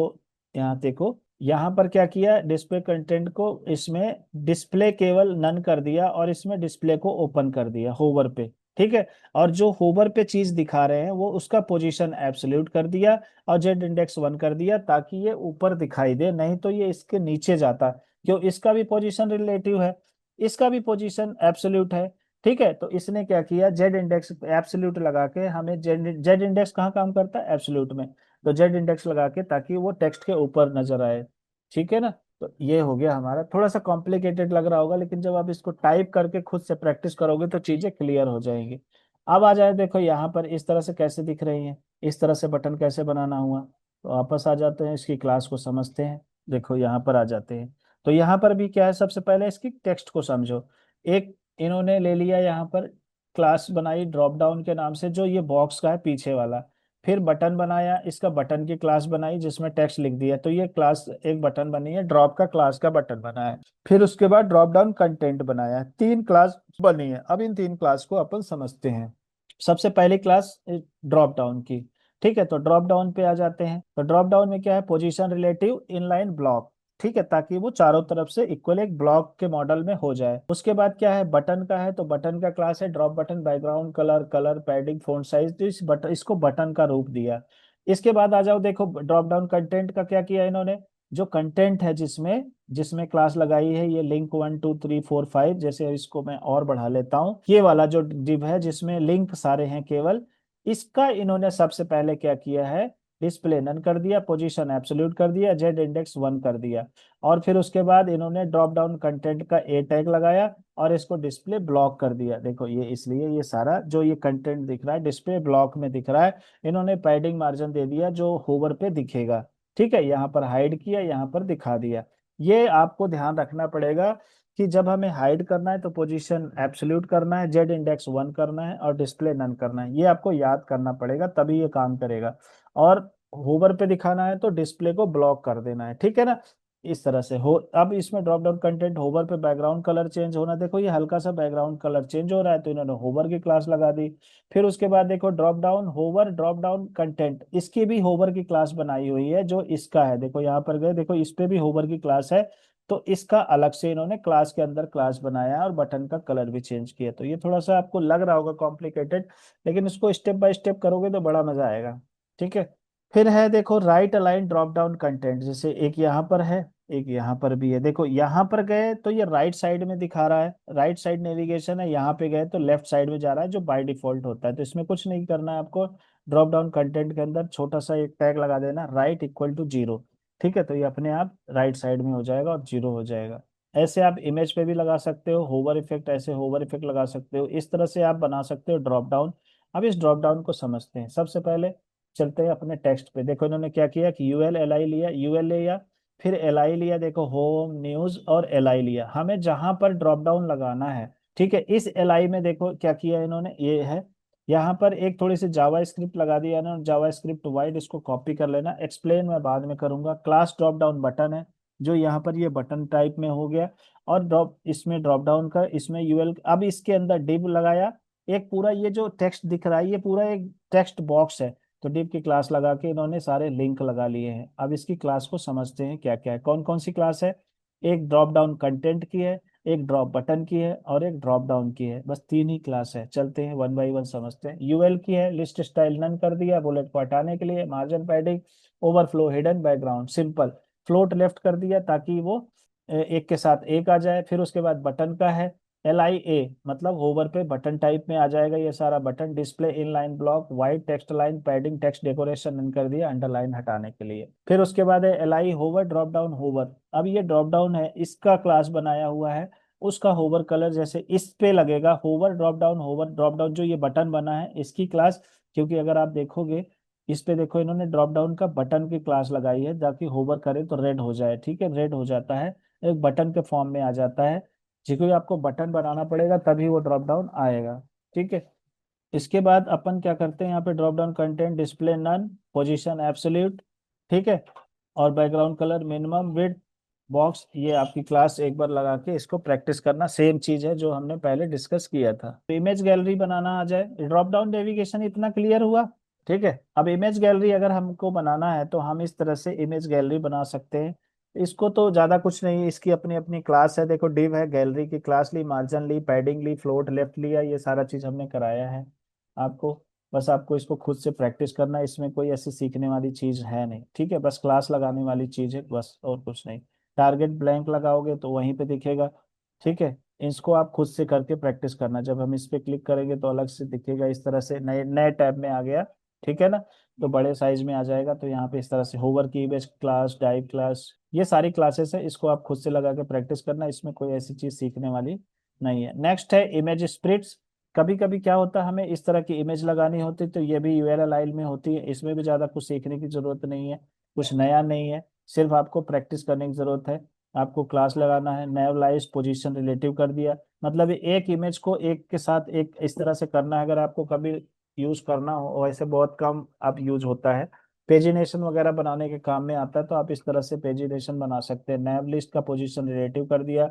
यहाँ देखो, यहाँ पर क्या किया, डिस्प्ले कंटेंट को इसमें डिस्प्ले केवल नन कर दिया, और इसमें डिस्प्ले को ओपन कर दिया होवर पे, ठीक है। और जो होवर पे चीज दिखा रहे हैं वो उसका पोजीशन एब्सोल्यूट कर दिया, और जेड इंडेक्स 1 कर दिया ताकि ये ऊपर दिखाई दे, नहीं तो ये इसके नीचे जाता, क्यों, इसका भी पोजीशन रिलेटिव है, इसका भी पोजीशन एब्सोल्यूट है, ठीक है। तो इसने क्या किया, जेड इंडेक्स एब्सोल्यूट लगा के, हमें जेड जेड इंडेक्स कहाँ काम करता है, एब्सोल्यूट में, तो जेड इंडेक्स लगा के ताकि वो टेक्स्ट के ऊपर नजर आए, ठीक है ना। तो ये हो गया हमारा, थोड़ा सा कॉम्प्लिकेटेड लग रहा होगा, लेकिन जब आप इसको टाइप करके खुद से प्रैक्टिस करोगे तो चीजें क्लियर हो जाएंगी। अब आ जाए, देखो यहाँ पर इस तरह से कैसे दिख रही हैं, इस तरह से बटन कैसे बनाना हुआ। तो वापस आ जाते हैं, इसकी क्लास को समझते हैं। देखो यहाँ पर आ जाते हैं, तो यहाँ पर भी क्या है, सबसे पहले इसकी टेक्स्ट को समझो। एक इन्होंने ले लिया यहाँ पर क्लास बनाई ड्रॉप डाउन के नाम से, जो ये बॉक्स का है पीछे वाला। फिर बटन बनाया, इसका बटन की क्लास बनाई जिसमें टेक्स्ट लिख दिया, तो ये क्लास एक बटन बनी है, ड्रॉप का क्लास का बटन बना है। फिर उसके बाद ड्रॉप डाउन कंटेंट बनाया है, तीन क्लास बनी है। अब इन तीन क्लास को अपन समझते हैं। सबसे पहली क्लास ड्रॉप डाउन की, ठीक है। तो ड्रॉप डाउन पे आ जाते हैं। तो ड्रॉप डाउन में क्या है, पोजीशन रिलेटिव इनलाइन ब्लॉक, ठीक है, ताकि वो चारों तरफ से इक्वल एक ब्लॉक के मॉडल में हो जाए। उसके बाद क्या है, बटन का है, तो बटन का क्लास है drop button, background colour, colour padding, font size, तो इस बटन, इसको बटन का रूप दिया। इसके बाद आ जाओ, देखो ड्रॉप डाउन कंटेंट का क्या किया इन्होंने, जो कंटेंट है जिसमें जिसमें क्लास लगाई है, ये लिंक 1 2 3 4 5, जैसे इसको मैं और बढ़ा लेता हूँ, ये वाला जो डिव है जिसमें लिंक सारे हैं केवल, इसका इन्होंने सबसे पहले क्या किया है, डिस्प्ले नन कर दिया, पोजीशन एब्सोल्यूट कर दिया, जेड इंडेक्स 1 कर दिया। और फिर उसके बाद इन्होंने ड्रॉप डाउन कंटेंट का ए टैग लगाया, और इसको डिस्प्ले ब्लॉक कर दिया। देखो ये इसलिए ये सारा जो ये कंटेंट दिख रहा है डिस्प्ले ब्लॉक में दिख रहा है, इन्होंने पैडिंग मार्जिन दे दिया जो होवर पे दिखेगा, ठीक है, यहाँ पर हाइड किया, यहाँ पर दिखा दिया। ये आपको ध्यान रखना पड़ेगा कि जब हमें हाइड करना है तो पोजीशन एब्सोल्यूट करना है, जेड इंडेक्स 1 करना है, और डिस्प्ले नन करना है, ये आपको याद करना पड़ेगा, तभी ये काम करेगा। और होवर पे दिखाना है तो डिस्प्ले को ब्लॉक कर देना है, ठीक है ना। इस तरह से हो, अब इसमें ड्रॉप डाउन कंटेंट होवर पे बैकग्राउंड कलर चेंज होना, देखो ये हल्का सा बैकग्राउंड कलर चेंज हो रहा है, तो इन्होंने होवर की क्लास लगा दी। फिर उसके बाद देखो drop down hover drop down content, इसकी भी होवर की क्लास बनाई हुई है, जो इसका है, देखो यहाँ पर गए, देखो इस पे भी होवर की क्लास है, तो इसका अलग से इन्होंने क्लास के अंदर क्लास बनाया है, और बटन का कलर भी चेंज किया। तो ये थोड़ा सा आपको लग रहा होगा कॉम्प्लिकेटेड, लेकिन इसको स्टेप बाय स्टेप करोगे तो बड़ा मजा आएगा, ठीक है। फिर है देखो right align drop down content, जैसे एक यहाँ पर है, एक यहाँ पर भी है। देखो यहाँ पर गए तो ये राइट साइड में दिखा रहा है, राइट साइड नेविगेशन है, यहाँ पे गए तो लेफ्ट साइड में जा रहा है, जो बाय डिफॉल्ट होता है। तो इसमें कुछ नहीं करना है आपको, ड्रॉप डाउन कंटेंट के अंदर छोटा सा एक टैग लगा देना, राइट इक्वल टू 0, ठीक है। तो ये अपने आप राइट साइड में हो जाएगा और 0 हो जाएगा। ऐसे आप इमेज पे भी लगा सकते हो होवर इफेक्ट, ऐसे होवर इफेक्ट लगा सकते हो, इस तरह से आप बना सकते हो ड्रॉप डाउन। अब इस ड्रॉप डाउन को समझते हैं। सबसे पहले चलते हैं अपने टेक्स्ट पे। देखो इन्होंने क्या किया कि यूएल एल आई लिया, यूएल लिया, फिर एल आई लिया, देखो होम न्यूज और एल आई लिया। हमें जहां पर ड्रॉप डाउन लगाना है, ठीक है, इस एल आई में देखो क्या किया इन्होंने, ये है, यहाँ पर एक थोड़ी सी जावा स्क्रिप्ट लगा दिया ना, जावा स्क्रिप्ट वाइड, इसको कॉपी कर लेना, एक्सप्लेन मैं बाद में करूंगा। क्लास ड्रॉप डाउन बटन है, जो यहाँ पर ये बटन टाइप में हो गया, और ड्रॉप इसमें ड्रॉप डाउन का, इसमें यूएल, अब इसके अंदर डिव लगाया। एक पूरा ये जो टेक्स्ट दिख रहा है ये पूरा एक टेक्स्ट बॉक्स है, तो डिव की क्लास लगा के इन्होंने सारे लिंक लगा लिए हैं। अब इसकी क्लास को समझते हैं क्या क्या है, कौन कौन सी क्लास है। एक ड्रॉप डाउन कंटेंट की है, एक ड्रॉप बटन की है, और एक ड्रॉप डाउन की है, बस तीन ही क्लास है। चलते हैं वन बाई वन समझते हैं। यूएल की है, लिस्ट स्टाइल नन कर दिया बुलेट को हटाने के लिए, margin padding, overflow, hidden background, simple, float left कर दिया ताकि वो एक के साथ एक आ जाए। फिर उसके बाद बटन का है एल आई ए, मतलब होवर पे बटन टाइप में आ जाएगा ये सारा button. Display inline block, white text line, padding, text decoration none कर दिया अंडरलाइन हटाने के लिए। फिर उसके बाद है L I hover drop down hover. अब ये ड्रॉप डाउन है, इसका क्लास बनाया हुआ है, उसका होवर कलर जैसे इस पे लगेगा, होवर ड्रॉप डाउन जो ये बटन बना है इसकी क्लास। क्योंकि अगर आप देखोगे इस पे, देखो इन्होंने ड्रॉप डाउन का बटन की क्लास लगाई है ताकि होवर करे तो रेड हो जाए, ठीक है, रेड हो जाता है, एक बटन के फॉर्म में आ जाता है, जिसको आपको बटन बनाना पड़ेगा तभी वो ड्रॉप डाउन आएगा, ठीक है। इसके बाद अपन क्या करते हैं, यहाँ पे drop down content display none, position absolute, ठीक है, और background colour minimum, width box. ये आपकी क्लास एक बार लगा के इसको प्रैक्टिस करना, सेम चीज है जो हमने पहले डिस्कस किया था। तो इमेज गैलरी बनाना आ जाए, ड्रॉप डाउन नेविगेशन इतना क्लियर हुआ, ठीक है। अब इमेज गैलरी अगर हमको बनाना है तो हम इस तरह से इमेज गैलरी बना सकते हैं। इसको तो ज्यादा कुछ नहीं, इसकी अपनी अपनी क्लास है, देखो डिव है, गैलरी की क्लास ली, मार्जिन ली, पैडिंग ली, फ्लोट लेफ्ट लिया, ये सारा चीज हमने कराया है आपको। बस आपको इसको खुद से प्रैक्टिस करना है, इसमें कोई ऐसी सीखने वाली चीज है नहीं, ठीक है, बस क्लास लगाने वाली चीज है बस, और कुछ नहीं। टारगेट ब्लैंक लगाओगे तो वहीं पे दिखेगा, ठीक है। इसको आप खुद से करके प्रैक्टिस करना, जब हम इस पे क्लिक करेंगे तो अलग से दिखेगा, इस तरह से नए नए टैब में आ गया, ठीक है ना, तो बड़े साइज में आ जाएगा। तो यहाँ पे इस तरह से होवर की इमेज क्लास, डाइव क्लास, ये सारी क्लासेस है, इसको आप खुद से लगा के प्रैक्टिस करना, इसमें कोई ऐसी चीज सीखने वाली नहीं है। नेक्स्ट है इमेज स्प्लिट्स। कभी कभी क्या होता है, हमें इस तरह की इमेज लगानी होती तो ये भी यूआरएल में होती है, इसमें भी ज्यादा कुछ सीखने की जरूरत नहीं है, कुछ नया नहीं है, सिर्फ आपको प्रैक्टिस करने की जरूरत है। आपको क्लास लगाना है, नेवलाइज पोजीशन रिलेटिव कर दिया, मतलब एक इमेज को एक के साथ एक इस तरह से करना है। अगर आपको कभी यूज करना हो, वैसे बहुत कम अब यूज होता है, पेजिनेशन वगैरह बनाने के काम में आता है, तो आप इस तरह से पेजिनेशन बना सकते हैं। नैव लिस्ट का पोजीशन रिलेटिव कर दिया,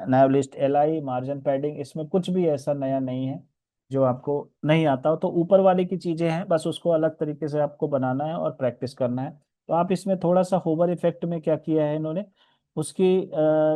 nav list L I, margin padding, इसमें कुछ भी ऐसा नया नहीं है जो आपको नहीं आता हो, तो ऊपर वाली की चीजें हैं, बस उसको अलग तरीके से आपको बनाना है और प्रैक्टिस करना है। तो आप इसमें थोड़ा सा होवर इफेक्ट में क्या किया है इन्होंने, उसकी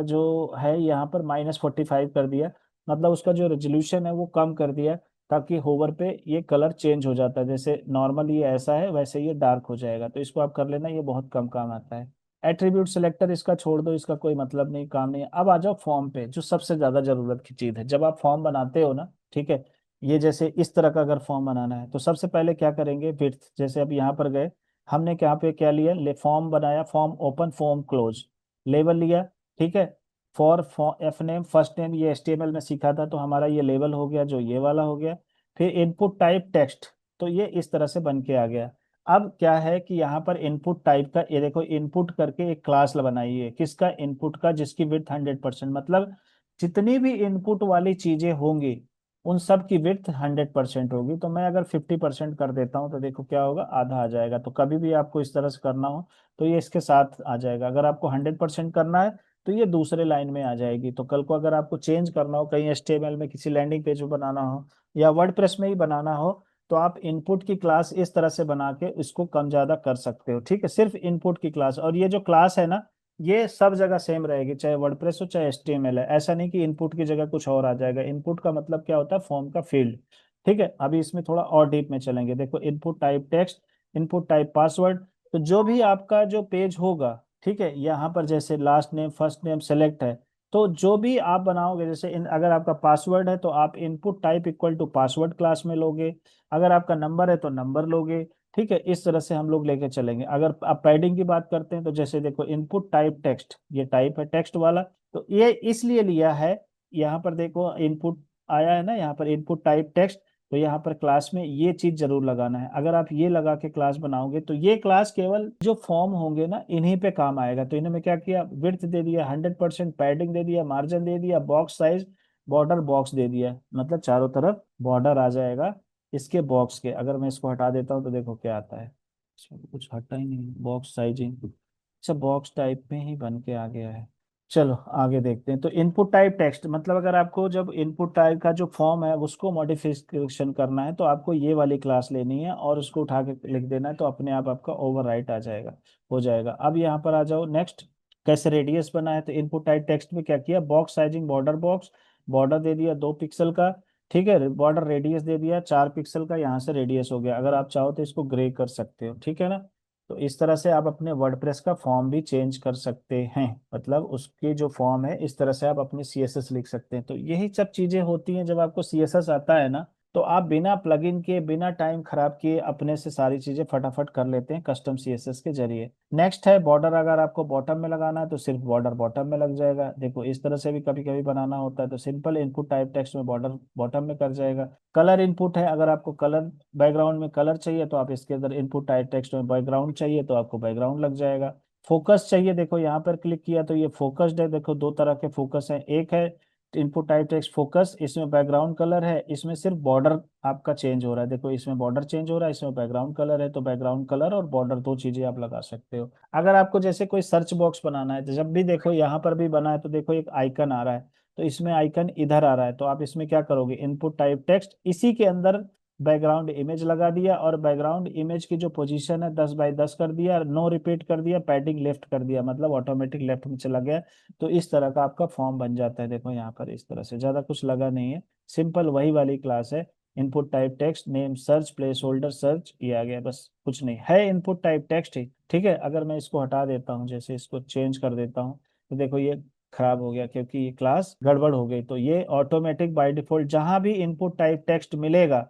जो है यहाँ पर -45 कर दिया, मतलब उसका जो रेजोल्यूशन है वो कम कर दिया, ताकि होवर पे ये कलर चेंज हो जाता है, जैसे नॉर्मल ये ऐसा है वैसे ये डार्क हो जाएगा, तो इसको आप कर लेना, ये बहुत कम काम आता है। एट्रीब्यूट सिलेक्टर इसका छोड़ दो, इसका कोई मतलब नहीं, काम नहीं है। अब आ जाओ फॉर्म पे, जो सबसे ज्यादा जरूरत की चीज है जब आप फॉर्म बनाते हो ना, ठीक है। ये जैसे इस तरह का अगर फॉर्म बनाना है तो सबसे पहले क्या करेंगे, विड्थ, जैसे अब यहाँ पर गए, हमने यहाँ पे क्या लिया, ले फॉर्म बनाया, form open, form close, level लिया, ठीक है। For F name first name, ये HTML में सीखा था, तो हमारा ये लेवल हो गया, जो ये वाला हो गया। फिर इनपुट टाइप टेक्स्ट, तो ये इस तरह से बन के आ गया। अब क्या है कि यहाँ पर इनपुट टाइप का, ये देखो इनपुट करके एक क्लास बनाई है, किसका, इनपुट का, जिसकी विड्थ 100%, मतलब जितनी भी इनपुट वाली चीजें होंगी उन सब की विड्थ 100% होगी। तो मैं अगर 50% कर देता हूँ तो देखो क्या होगा, आधा आ जाएगा। तो कभी भी आपको इस तरह से करना हो तो ये इसके साथ आ जाएगा। अगर आपको 100% करना है तो ये दूसरे लाइन में आ जाएगी। तो कल को अगर आपको चेंज करना हो, कहीं HTML में किसी लैंडिंग पेज में बनाना हो या वर्डप्रेस में ही बनाना हो, तो आप इनपुट की क्लास इस तरह से बना के इसको कम ज्यादा कर सकते हो, ठीक है, सिर्फ इनपुट की क्लास। और ये जो क्लास है ना, ये सब जगह सेम रहेगी, चाहे वर्डप्रेस हो चाहे HTML है, ऐसा नहीं कि इनपुट की जगह कुछ और आ जाएगा। इनपुट का मतलब क्या होता है, फॉर्म का फील्ड, ठीक है। अभी इसमें थोड़ा और डीप में चलेंगे, देखो input type text, input type password. तो जो भी आपका जो पेज होगा, ठीक है, यहाँ पर जैसे last name first name select है, तो जो भी आप बनाओगे, जैसे अगर आपका पासवर्ड है तो आप input type equal to password class में लोगे, अगर आपका नंबर है तो नंबर लोगे, ठीक है। इस तरह से हम लोग लेके चलेंगे। अगर आप पैडिंग की बात करते हैं तो जैसे देखो इनपुट टाइप टेक्स्ट, ये टाइप है टेक्स्ट वाला, तो ये इसलिए लिया है, यहाँ पर देखो इनपुट आया है ना, यहाँ पर इनपुट टाइप टेक्स्ट, तो यहाँ पर क्लास में ये चीज जरूर लगाना है। अगर आप ये लगा के क्लास बनाओगे तो ये क्लास केवल जो फॉर्म होंगे ना इन्हीं पे काम आएगा। तो इन्होंने क्या किया, विड्थ दे दिया 100%, पैडिंग दे दिया, मार्जिन दे दिया, बॉक्स साइज, बॉर्डर बॉक्स दे दिया, मतलब चारों तरफ बॉर्डर आ जाएगा इसके बॉक्स के। अगर मैं इसको हटा देता हूँ तो देखो क्या आता है, इसमें तो कुछ हटा ही नहीं, बॉक्स साइजिंग, अच्छा बॉक्स टाइप में ही बन के आ गया है। चलो आगे देखते हैं। तो इनपुट टाइप टेक्स्ट, मतलब अगर आपको जब इनपुट टाइप का जो फॉर्म है उसको मॉडिफिकेशन करना है तो आपको ये वाली क्लास लेनी है और उसको उठा के लिख देना है, तो अपने आप आपका ओवरराइट आ जाएगा, हो जाएगा। अब यहाँ पर आ जाओ नेक्स्ट, कैसे रेडियस बना है। तो इनपुट टाइप टेक्स्ट में क्या किया, box sizing border box, border दे दिया 2 पिक्सल का, ठीक है, बॉर्डर रेडियस दे दिया 4 पिक्सल का, यहाँ से रेडियस हो गया। अगर आप चाहो तो इसको ग्रे कर सकते हो, ठीक है ना। तो इस तरह से आप अपने वर्डप्रेस का फॉर्म भी चेंज कर सकते हैं, मतलब उसकी जो फॉर्म है इस तरह से आप अपनी सीएसएस लिख सकते हैं। तो यही सब चीजें होती हैं जब आपको सीएसएस आता है ना, तो आप बिना प्लगइन के, बिना टाइम खराब किए अपने से सारी चीजें फटाफट कर लेते हैं कस्टम सीएसएस के जरिए। नेक्स्ट है बॉर्डर, अगर आपको बॉटम में लगाना है तो सिर्फ बॉर्डर बॉटम में लग जाएगा। देखो इस तरह से भी कभी कभी बनाना होता है, तो सिंपल इनपुट टाइप टेक्स्ट में बॉर्डर बॉटम में कर जाएगा। कलर इनपुट है, अगर आपको कलर बैकग्राउंड में कलर चाहिए तो आप इसके अंदर इनपुट टाइप टेक्स्ट में बैकग्राउंड चाहिए तो आपको बैकग्राउंड लग जाएगा। फोकस चाहिए, देखो यहाँ पर क्लिक किया तो ये फोकस्ड है। देखो दो तरह के फोकस है, एक है इनपुट टाइप टेक्स्ट फोकस, इसमें बैकग्राउंड कलर है, इसमें सिर्फ बॉर्डर आपका चेंज हो रहा है। देखो इसमें बॉर्डर चेंज हो रहा है, इसमें बैकग्राउंड कलर है, तो बैकग्राउंड कलर और बॉर्डर दो चीजें आप लगा सकते हो। अगर आपको जैसे कोई सर्च बॉक्स बनाना है तो जब भी देखो यहाँ पर भी बना है तो देखो एक आइकन आ रहा है, तो इसमें आइकन इधर आ रहा है, तो आप इसमें क्या करोगे, इनपुट टाइप टेक्स्ट इसी के अंदर बैकग्राउंड इमेज लगा दिया, और बैकग्राउंड इमेज की जो पोजीशन है 10 बाई 10 कर दिया, नो रिपीट कर दिया, पैडिंग लेफ्ट कर दिया, मतलब ऑटोमेटिक लेफ्ट में चला गया। तो इस तरह का आपका फॉर्म बन जाता है। देखो यहाँ पर इस तरह से, ज्यादा कुछ लगा नहीं है, सिंपल वही वाली क्लास है। Input type text name search place holder search, ये आ गया, बस कुछ नहीं है, इनपुट टाइप टेक्स्ट ही, ठीक है। अगर मैं इसको हटा देता हूँ, जैसे इसको चेंज कर देता हूँ, तो देखो ये खराब हो गया क्योंकि ये क्लास गड़बड़ हो गई। तो ये ऑटोमेटिक बाय डिफॉल्ट जहां भी इनपुट टाइप टेक्स्ट मिलेगा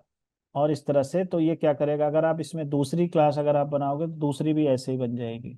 और इस तरह से, तो ये क्या करेगा, अगर आप इसमें दूसरी क्लास अगर आप बनाओगे तो दूसरी भी ऐसे ही बन जाएगी।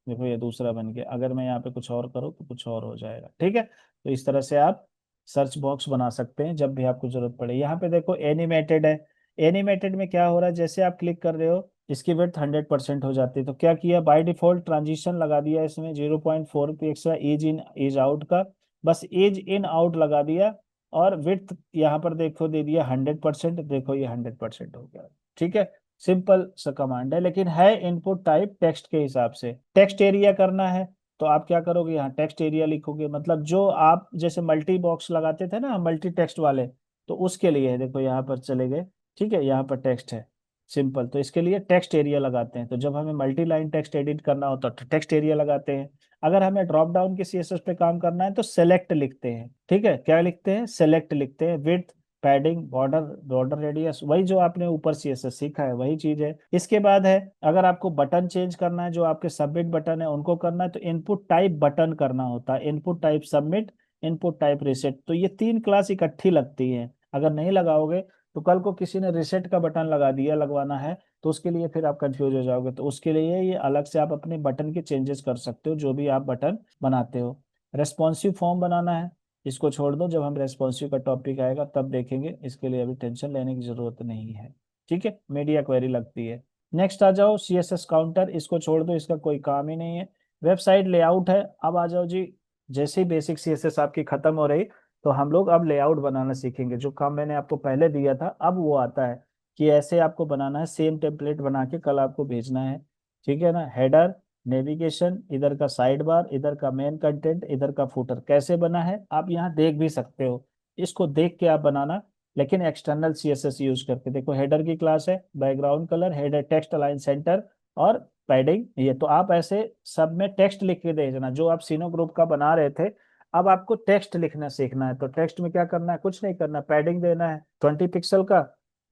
देखो ये दूसरा बन गया, अगर मैं यहाँ पे कुछ और करूँ तो कुछ और हो जाएगा, ठीक है। तो इस तरह से आप सर्च बॉक्स बना सकते हैं जब भी आपको जरूरत पड़े। यहाँ पे देखो एनिमेटेड है, एनिमेटेड में क्या हो रहा है, जैसे आप क्लिक कर रहे हो इसकी विड्थ 100% हो जाती है। तो क्या किया, बाय डिफॉल्ट ट्रांजिशन लगा दिया इसमें 0.4 pixel ease in ease out का, बस एज इन आउट लगा दिया, और विड्थ यहाँ पर देखो दे दिया 100%, देखो ये 100% हो गया, ठीक है। सिंपल सा कमांड है, लेकिन है इनपुट टाइप टेक्स्ट के हिसाब से। टेक्स्ट एरिया करना है तो आप क्या करोगे, यहाँ टेक्स्ट एरिया लिखोगे, मतलब जो आप जैसे मल्टी बॉक्स लगाते थे ना मल्टी टेक्स्ट वाले, तो उसके लिए है। देखो यहाँ पर चले गए, ठीक है, यहाँ पर टेक्स्ट है सिंपल, तो इसके लिए टेक्स्ट एरिया लगाते हैं। तो जब हमें मल्टी लाइन टेक्स्ट एडिट करना होता है तो टेक्स्ट एरिया लगाते हैं। अगर हमें ड्रॉप डाउन के सीएसएस पे काम करना है तो सेलेक्ट लिखते हैं, ठीक है, क्या लिखते हैं, सेलेक्ट लिखते हैं, width, padding, border, border radius, वही जो आपने ऊपर सीएसएस सीखा है वही चीज है। इसके बाद है, अगर आपको बटन चेंज करना है, जो आपके सबमिट बटन है उनको करना है, तो इनपुट टाइप बटन करना होता है, input type submit, input type reset, तो ये तीन क्लास इकट्ठी लगती हैं। अगर नहीं लगाओगे तो कल को किसी ने रिसेट का बटन लगा दिया, लगवाना है, तो उसके लिए फिर आप कंफ्यूज हो जाओगे। तो उसके लिए ये अलग से आप अपने बटन के चेंजेस कर सकते हो, जो भी आप बटन बनाते हो। रेस्पॉन्सिव फॉर्म बनाना है, इसको छोड़ दो, जब हम रेस्पॉन्सिव का टॉपिक आएगा तब देखेंगे, इसके लिए अभी टेंशन लेने की जरूरत नहीं है, ठीक है। मीडिया क्वेरी लगती है। नेक्स्ट आ जाओ सीएसएस काउंटर, इसको छोड़ दो, इसका कोई काम ही नहीं है। वेबसाइट लेआउट है, अब आ जाओ जी, जैसे ही बेसिक सीएसएस आपकी खत्म हो रही तो हम लोग अब लेआउट बनाना सीखेंगे। जो काम मैंने आपको पहले दिया था अब वो आता है कि ऐसे आपको बनाना है, सेम टेम्पलेट बना के कल आपको भेजना है, ठीक है ना। हेडर, नेविगेशन, इधर का साइड बार, इधर का मेन कंटेंट, इधर का फुटर, कैसे बना है आप यहाँ देख भी सकते हो, इसको देख के आप बनाना, लेकिन एक्सटर्नल सीएसएस यूज करके। देखो हेडर की क्लास है, background colour, header text align centre और पैडिंग, ये तो आप ऐसे सब में टेक्स्ट लिख के भेजना जो आप सीनो ग्रुप का बना रहे थे। अब आपको टेक्स्ट लिखना सीखना है, तो टेक्स्ट में क्या करना है, कुछ नहीं करना, पैडिंग देना है 20 पिक्सल का,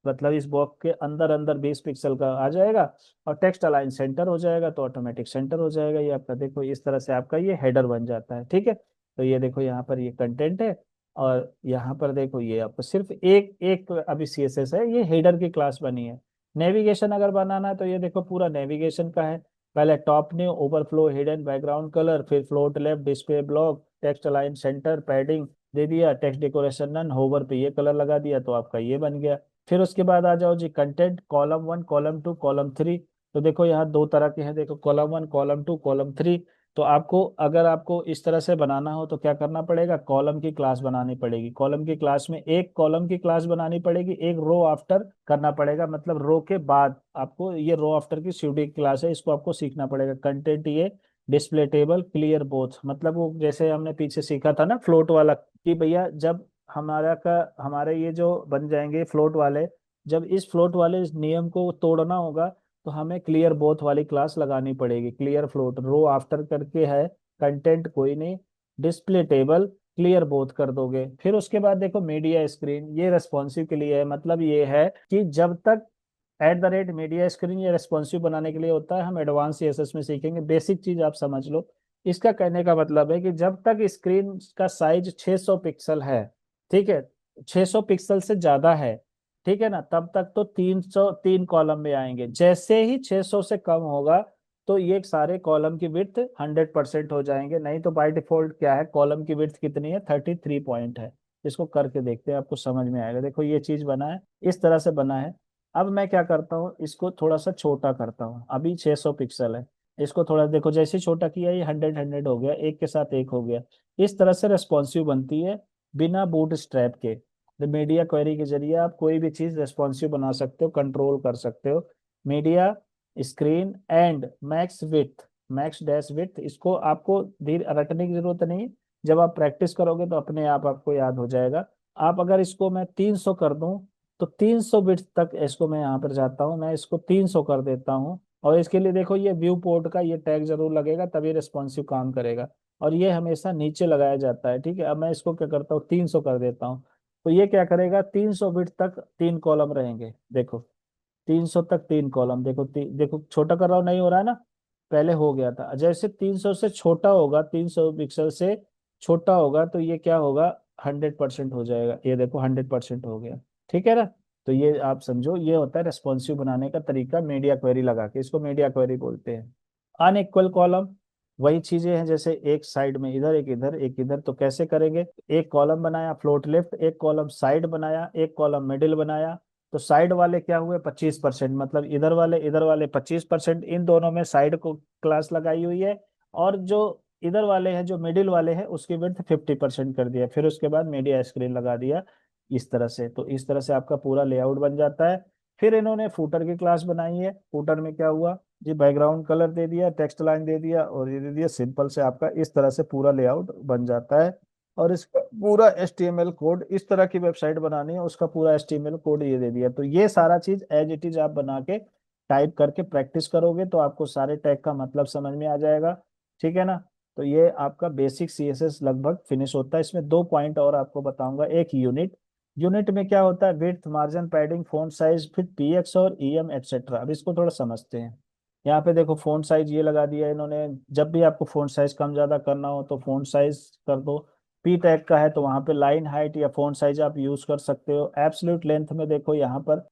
मतलब इस बॉक्स के अंदर अंदर 20 पिक्सल का आ जाएगा, और टेक्स्ट अलाइन सेंटर हो जाएगा तो ऑटोमेटिक सेंटर हो जाएगा ये आपका। देखो इस तरह से आपका ये हेडर बन जाता है, ठीक है। तो ये देखो यहाँ पर ये कंटेंट है, और यहाँ पर देखो ये आपको सिर्फ एक एक अभी सीएसएस है, ये हेडर की क्लास बनी है। नेविगेशन अगर बनाना है तो ये देखो पूरा नेविगेशन का है, पहले top new, overflow, hidden, background colour, फिर float left, display block, text align centre, padding दे दिया, टेक्स्ट डेकोरेशन नन, होवर पे ये कलर लगा दिया तो आपका ये बन गया। फिर उसके बाद आ जाओ जी content, column one, column two, column three. तो देखो यहाँ दो तरह के हैं, देखो column one, column two, column three. तो आपको अगर आपको इस तरह से बनाना हो तो क्या करना पड़ेगा, कॉलम की क्लास बनानी पड़ेगी। कॉलम की क्लास में एक कॉलम की क्लास बनानी पड़ेगी, एक रो आफ्टर करना पड़ेगा, मतलब रो के बाद आपको ये रो आफ्टर की सीडी क्लास है, इसको आपको सीखना पड़ेगा। कंटेंट ये डिस्प्ले टेबल क्लियर बोथ, मतलब वो जैसे हमने पीछे सीखा था ना फ्लोट वाला, कि भैया जब हमारे ये जो बन जाएंगे फ्लोट वाले, जब इस फ्लोट वाले इस नियम को तोड़ना होगा तो हमें क्लियर बोथ वाली क्लास लगानी पड़ेगी। क्लियर फ्लोट रो आफ्टर करके है, कंटेंट कोई नहीं, डिस्प्ले टेबल क्लियर बोथ कर दोगे। फिर उसके बाद देखो मीडिया स्क्रीन, ये रेस्पॉन्सिव के लिए है, मतलब ये है कि जब तक at the rate media screen ये रेस्पॉन्सिव बनाने के लिए होता है। हम एडवांस सीएसएस में सीखेंगे, बेसिक चीज आप समझ लो। इसका कहने का मतलब है कि जब तक स्क्रीन का साइज 600 पिक्सल है, ठीक है, 600 पिक्सल से ज्यादा है, ठीक है ना, तब तक तो 303 कॉलम में आएंगे। जैसे ही 600 से कम होगा तो ये सारे कॉलम की विड्थ 100% हो जाएंगे। नहीं तो बाय डिफॉल्ट क्या है, कॉलम की विड्थ कितनी है, 33 पॉइंट है। इसको करके देखते हैं, आपको समझ में आएगा। देखो ये चीज बना है, इस तरह से बना है। अब मैं क्या करता हूँ, इसको थोड़ा सा छोटा करता हूँ। अभी 600 पिक्सल है, इसको थोड़ा देखो, जैसे ही छोटा किया ये 100 हो गया, एक के साथ एक हो गया। इस तरह से रेस्पॉन्सिव बनती है बिना बूट स्ट्रैप के। तो मीडिया क्वेरी के जरिए आप कोई भी चीज रेस्पॉन्सिव बना सकते हो, कंट्रोल कर सकते हो। Media screen and max with, max dash with, इसको आपको धीरे रटने की जरूरत नहीं। जब आप प्रैक्टिस करोगे तो अपने आप आपको याद हो जाएगा। आप अगर इसको मैं 300 कर दूं तो 300 बिट्स तक इसको मैं यहाँ पर जाता हूँ, मैं इसको 300 कर देता हूँ। और इसके लिए देखो ये व्यू पोर्ट का ये टैग जरूर लगेगा, तभी रेस्पॉन्सिव काम करेगा। और ये हमेशा नीचे लगाया जाता है, ठीक है। अब मैं इसको क्या करता हूँ, 300 कर देता हूँ। तो ये क्या करेगा, 300 बिट तक तीन कॉलम रहेंगे। देखो 300 तक तीन कॉलम, देखो देखो छोटा कर रहा हूँ, नहीं हो रहा है ना, पहले हो गया था। जैसे 300 से छोटा होगा, 300 पिक्सल से छोटा होगा तो ये क्या होगा, 100% हो जाएगा। ये देखो 100% हो गया, ठीक है ना। तो ये आप समझो, ये होता है रेस्पॉन्सिव बनाने का तरीका मीडिया क्वेरी लगा के, इसको मीडिया क्वेरी बोलते हैं। अनइक्वल कॉलम, वही चीजें हैं, जैसे एक साइड में इधर, एक इधर, एक इधर। तो कैसे करेंगे, एक कॉलम बनाया फ्लोट लेफ्ट, एक कॉलम साइड बनाया, एक कॉलम मिडिल बनाया। तो साइड वाले क्या हुए, 25%, मतलब इधर वाले 25%, इन दोनों में साइड को क्लास लगाई हुई है। और जो इधर वाले हैं, जो मिडिल वाले हैं, उसकी विड्थ 50% कर दिया। फिर उसके बाद मीडिया स्क्रीन लगा दिया इस तरह से। तो इस तरह से आपका पूरा लेआउट बन जाता है। फिर इन्होंने फूटर की क्लास बनाई है। फूटर में क्या हुआ जी, बैकग्राउंड कलर दे दिया, टेक्स्ट लाइन दे दिया और ये दे दिया, सिंपल से आपका इस तरह से पूरा लेआउट बन जाता है। और इसका पूरा HTML कोड, इस तरह की वेबसाइट बनानी है उसका पूरा HTML कोड ये दे दिया। तो ये सारा चीज एज इट इज आप बना के टाइप करके प्रैक्टिस करोगे तो आपको सारे टैग का मतलब समझ में आ जाएगा, ठीक है ना। तो ये आपका बेसिक CSS लगभग फिनिश होता है। इसमें दो पॉइंट और आपको बताऊंगा। एक यूनिट, यूनिट में क्या होता है, width, margin, padding, font size, फिर PX और EM एटसेट्रा। अब इसको थोड़ा समझते हैं। यहाँ पे देखो फ़ॉन्ट साइज ये लगा दिया है इन्होंने। जब भी आपको फ़ॉन्ट साइज कम ज़्यादा करना हो तो फ़ॉन्ट साइज कर दो। P टैग का है तो वहाँ पे लाइन हाइट या फ़ॉन्ट साइज आप यूज़ कर सकते हो। एब्सोल्यूट लेंथ में देखो यहाँ पर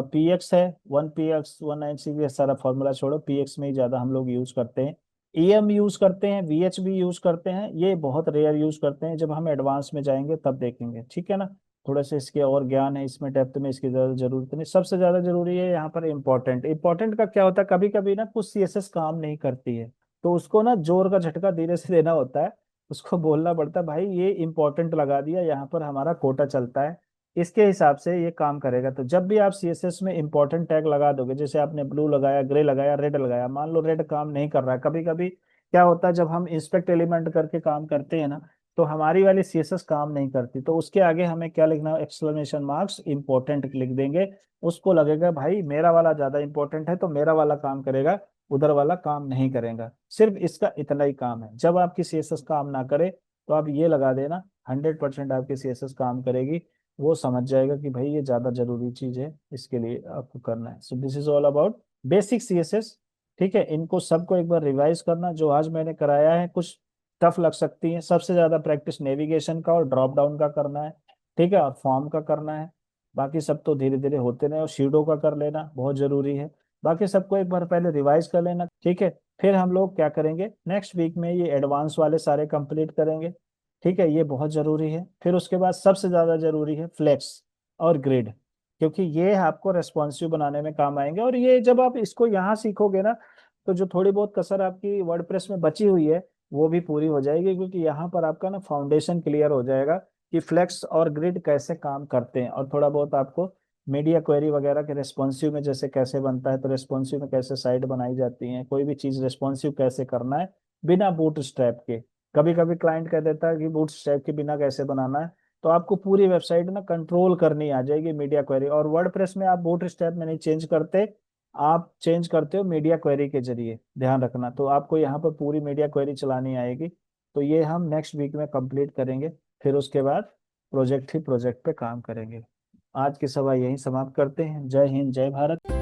PX है, 1 px 196, ये सारा फॉर्मूला छोड़ो, PX में ही ज़्यादा हम लोग यूज़ करते हैं। EM यूज़ करते हैं, VH भी यूज़ करते हैं, ये बहुत रेयर यूज़ करते हैं। जब हम एडवांस में जाएंगे तब देखेंगे, ठीक है ना। थोड़ा सा इसके और ज्ञान है, इसमें डेप्थ में इसकी ज्यादा जरूरत नहीं। सबसे ज्यादा जरूरी है यहाँ पर इम्पोर्टेंट। इम्पोर्टेंट का क्या होता है, कभी कभी ना कुछ CSS काम नहीं करती है, तो उसको ना जोर का झटका धीरे से देना होता है। उसको बोलना पड़ता है भाई ये इंपॉर्टेंट लगा दिया, यहाँ पर हमारा कोटा चलता है, इसके हिसाब से ये काम करेगा। तो जब भी आप CSS में इंपॉर्टेंट टैग लगा दोगे, जैसे आपने ब्लू लगाया, ग्रे लगाया, रेड लगाया, मान लो रेड काम नहीं कर रहा है, कभी कभी क्या होता है जब हम इंस्पेक्ट एलिमेंट करके काम करते हैं ना, तो हमारी वाली CSS काम नहीं करती, तो उसके आगे हमें क्या लिखना है, एक्सक्लेमेशन मार्क्स इंपॉर्टेंट लिख देंगे। उसको लगेगा भाई मेरा वाला ज्यादा इंपॉर्टेंट है तो मेरा वाला काम करेगा, उधर वाला काम नहीं करेगा। सिर्फ इसका इतना ही काम है। जब आपकी CSS काम ना करे तो आप ये लगा देना, 100% आपकी CSS काम करेगी। वो समझ जाएगा कि भाई ये ज्यादा जरूरी चीज है, इसके लिए आपको करना है। So this is all about basic CSS, ठीक है। इनको सबको एक बार रिवाइज करना, जो आज मैंने कराया है। कुछ टफ लग सकती है, सबसे ज्यादा प्रैक्टिस नेविगेशन का और ड्रॉप डाउन का करना है, ठीक है, और फॉर्म का करना है। बाकी सब तो धीरे धीरे होते रहे। और शीडो का कर लेना बहुत जरूरी है। बाकी सबको एक बार पहले रिवाइज कर लेना, ठीक है। फिर हम लोग क्या करेंगे, नेक्स्ट वीक में ये एडवांस वाले सारे कंप्लीट करेंगे, ठीक है। ये बहुत जरूरी है। फिर उसके बाद सबसे ज्यादा जरूरी है फ्लेक्स और ग्रिड। क्योंकि ये आपको रेस्पॉन्सिव बनाने में काम आएंगे। और ये जब आप इसको यहाँ सीखोगे ना, तो जो थोड़ी बहुत कसर आपकी वर्डप्रेस में बची हुई है वो भी पूरी हो जाएगी, क्योंकि यहाँ पर आपका ना फाउंडेशन क्लियर हो जाएगा कि फ्लेक्स और ग्रिड कैसे काम करते हैं। और थोड़ा बहुत आपको मीडिया क्वेरी वगैरह के रेस्पॉन्सिव में जैसे कैसे बनता है, तो रेस्पॉन्सिव में कैसे साइट बनाई जाती है, कोई भी चीज रेस्पॉन्सिव कैसे करना है बिना बूट स्ट्रैप के। कभी कभी क्लाइंट कह देता है कि बूट स्ट्रैप के बिना कैसे बनाना है, तो आपको पूरी वेबसाइट ना कंट्रोल करनी आ जाएगी मीडिया क्वेरी। और वर्डप्रेस में आप बूट स्ट्रैप में नहीं चेंज करते, आप चेंज करते हो मीडिया क्वेरी के जरिए, ध्यान रखना। तो आपको यहाँ पर पूरी मीडिया क्वेरी चलानी आएगी। तो ये हम नेक्स्ट वीक में कंप्लीट करेंगे, फिर उसके बाद प्रोजेक्ट ही प्रोजेक्ट पे काम करेंगे। आज की सभा यहीं समाप्त करते हैं। जय हिंद, जय भारत।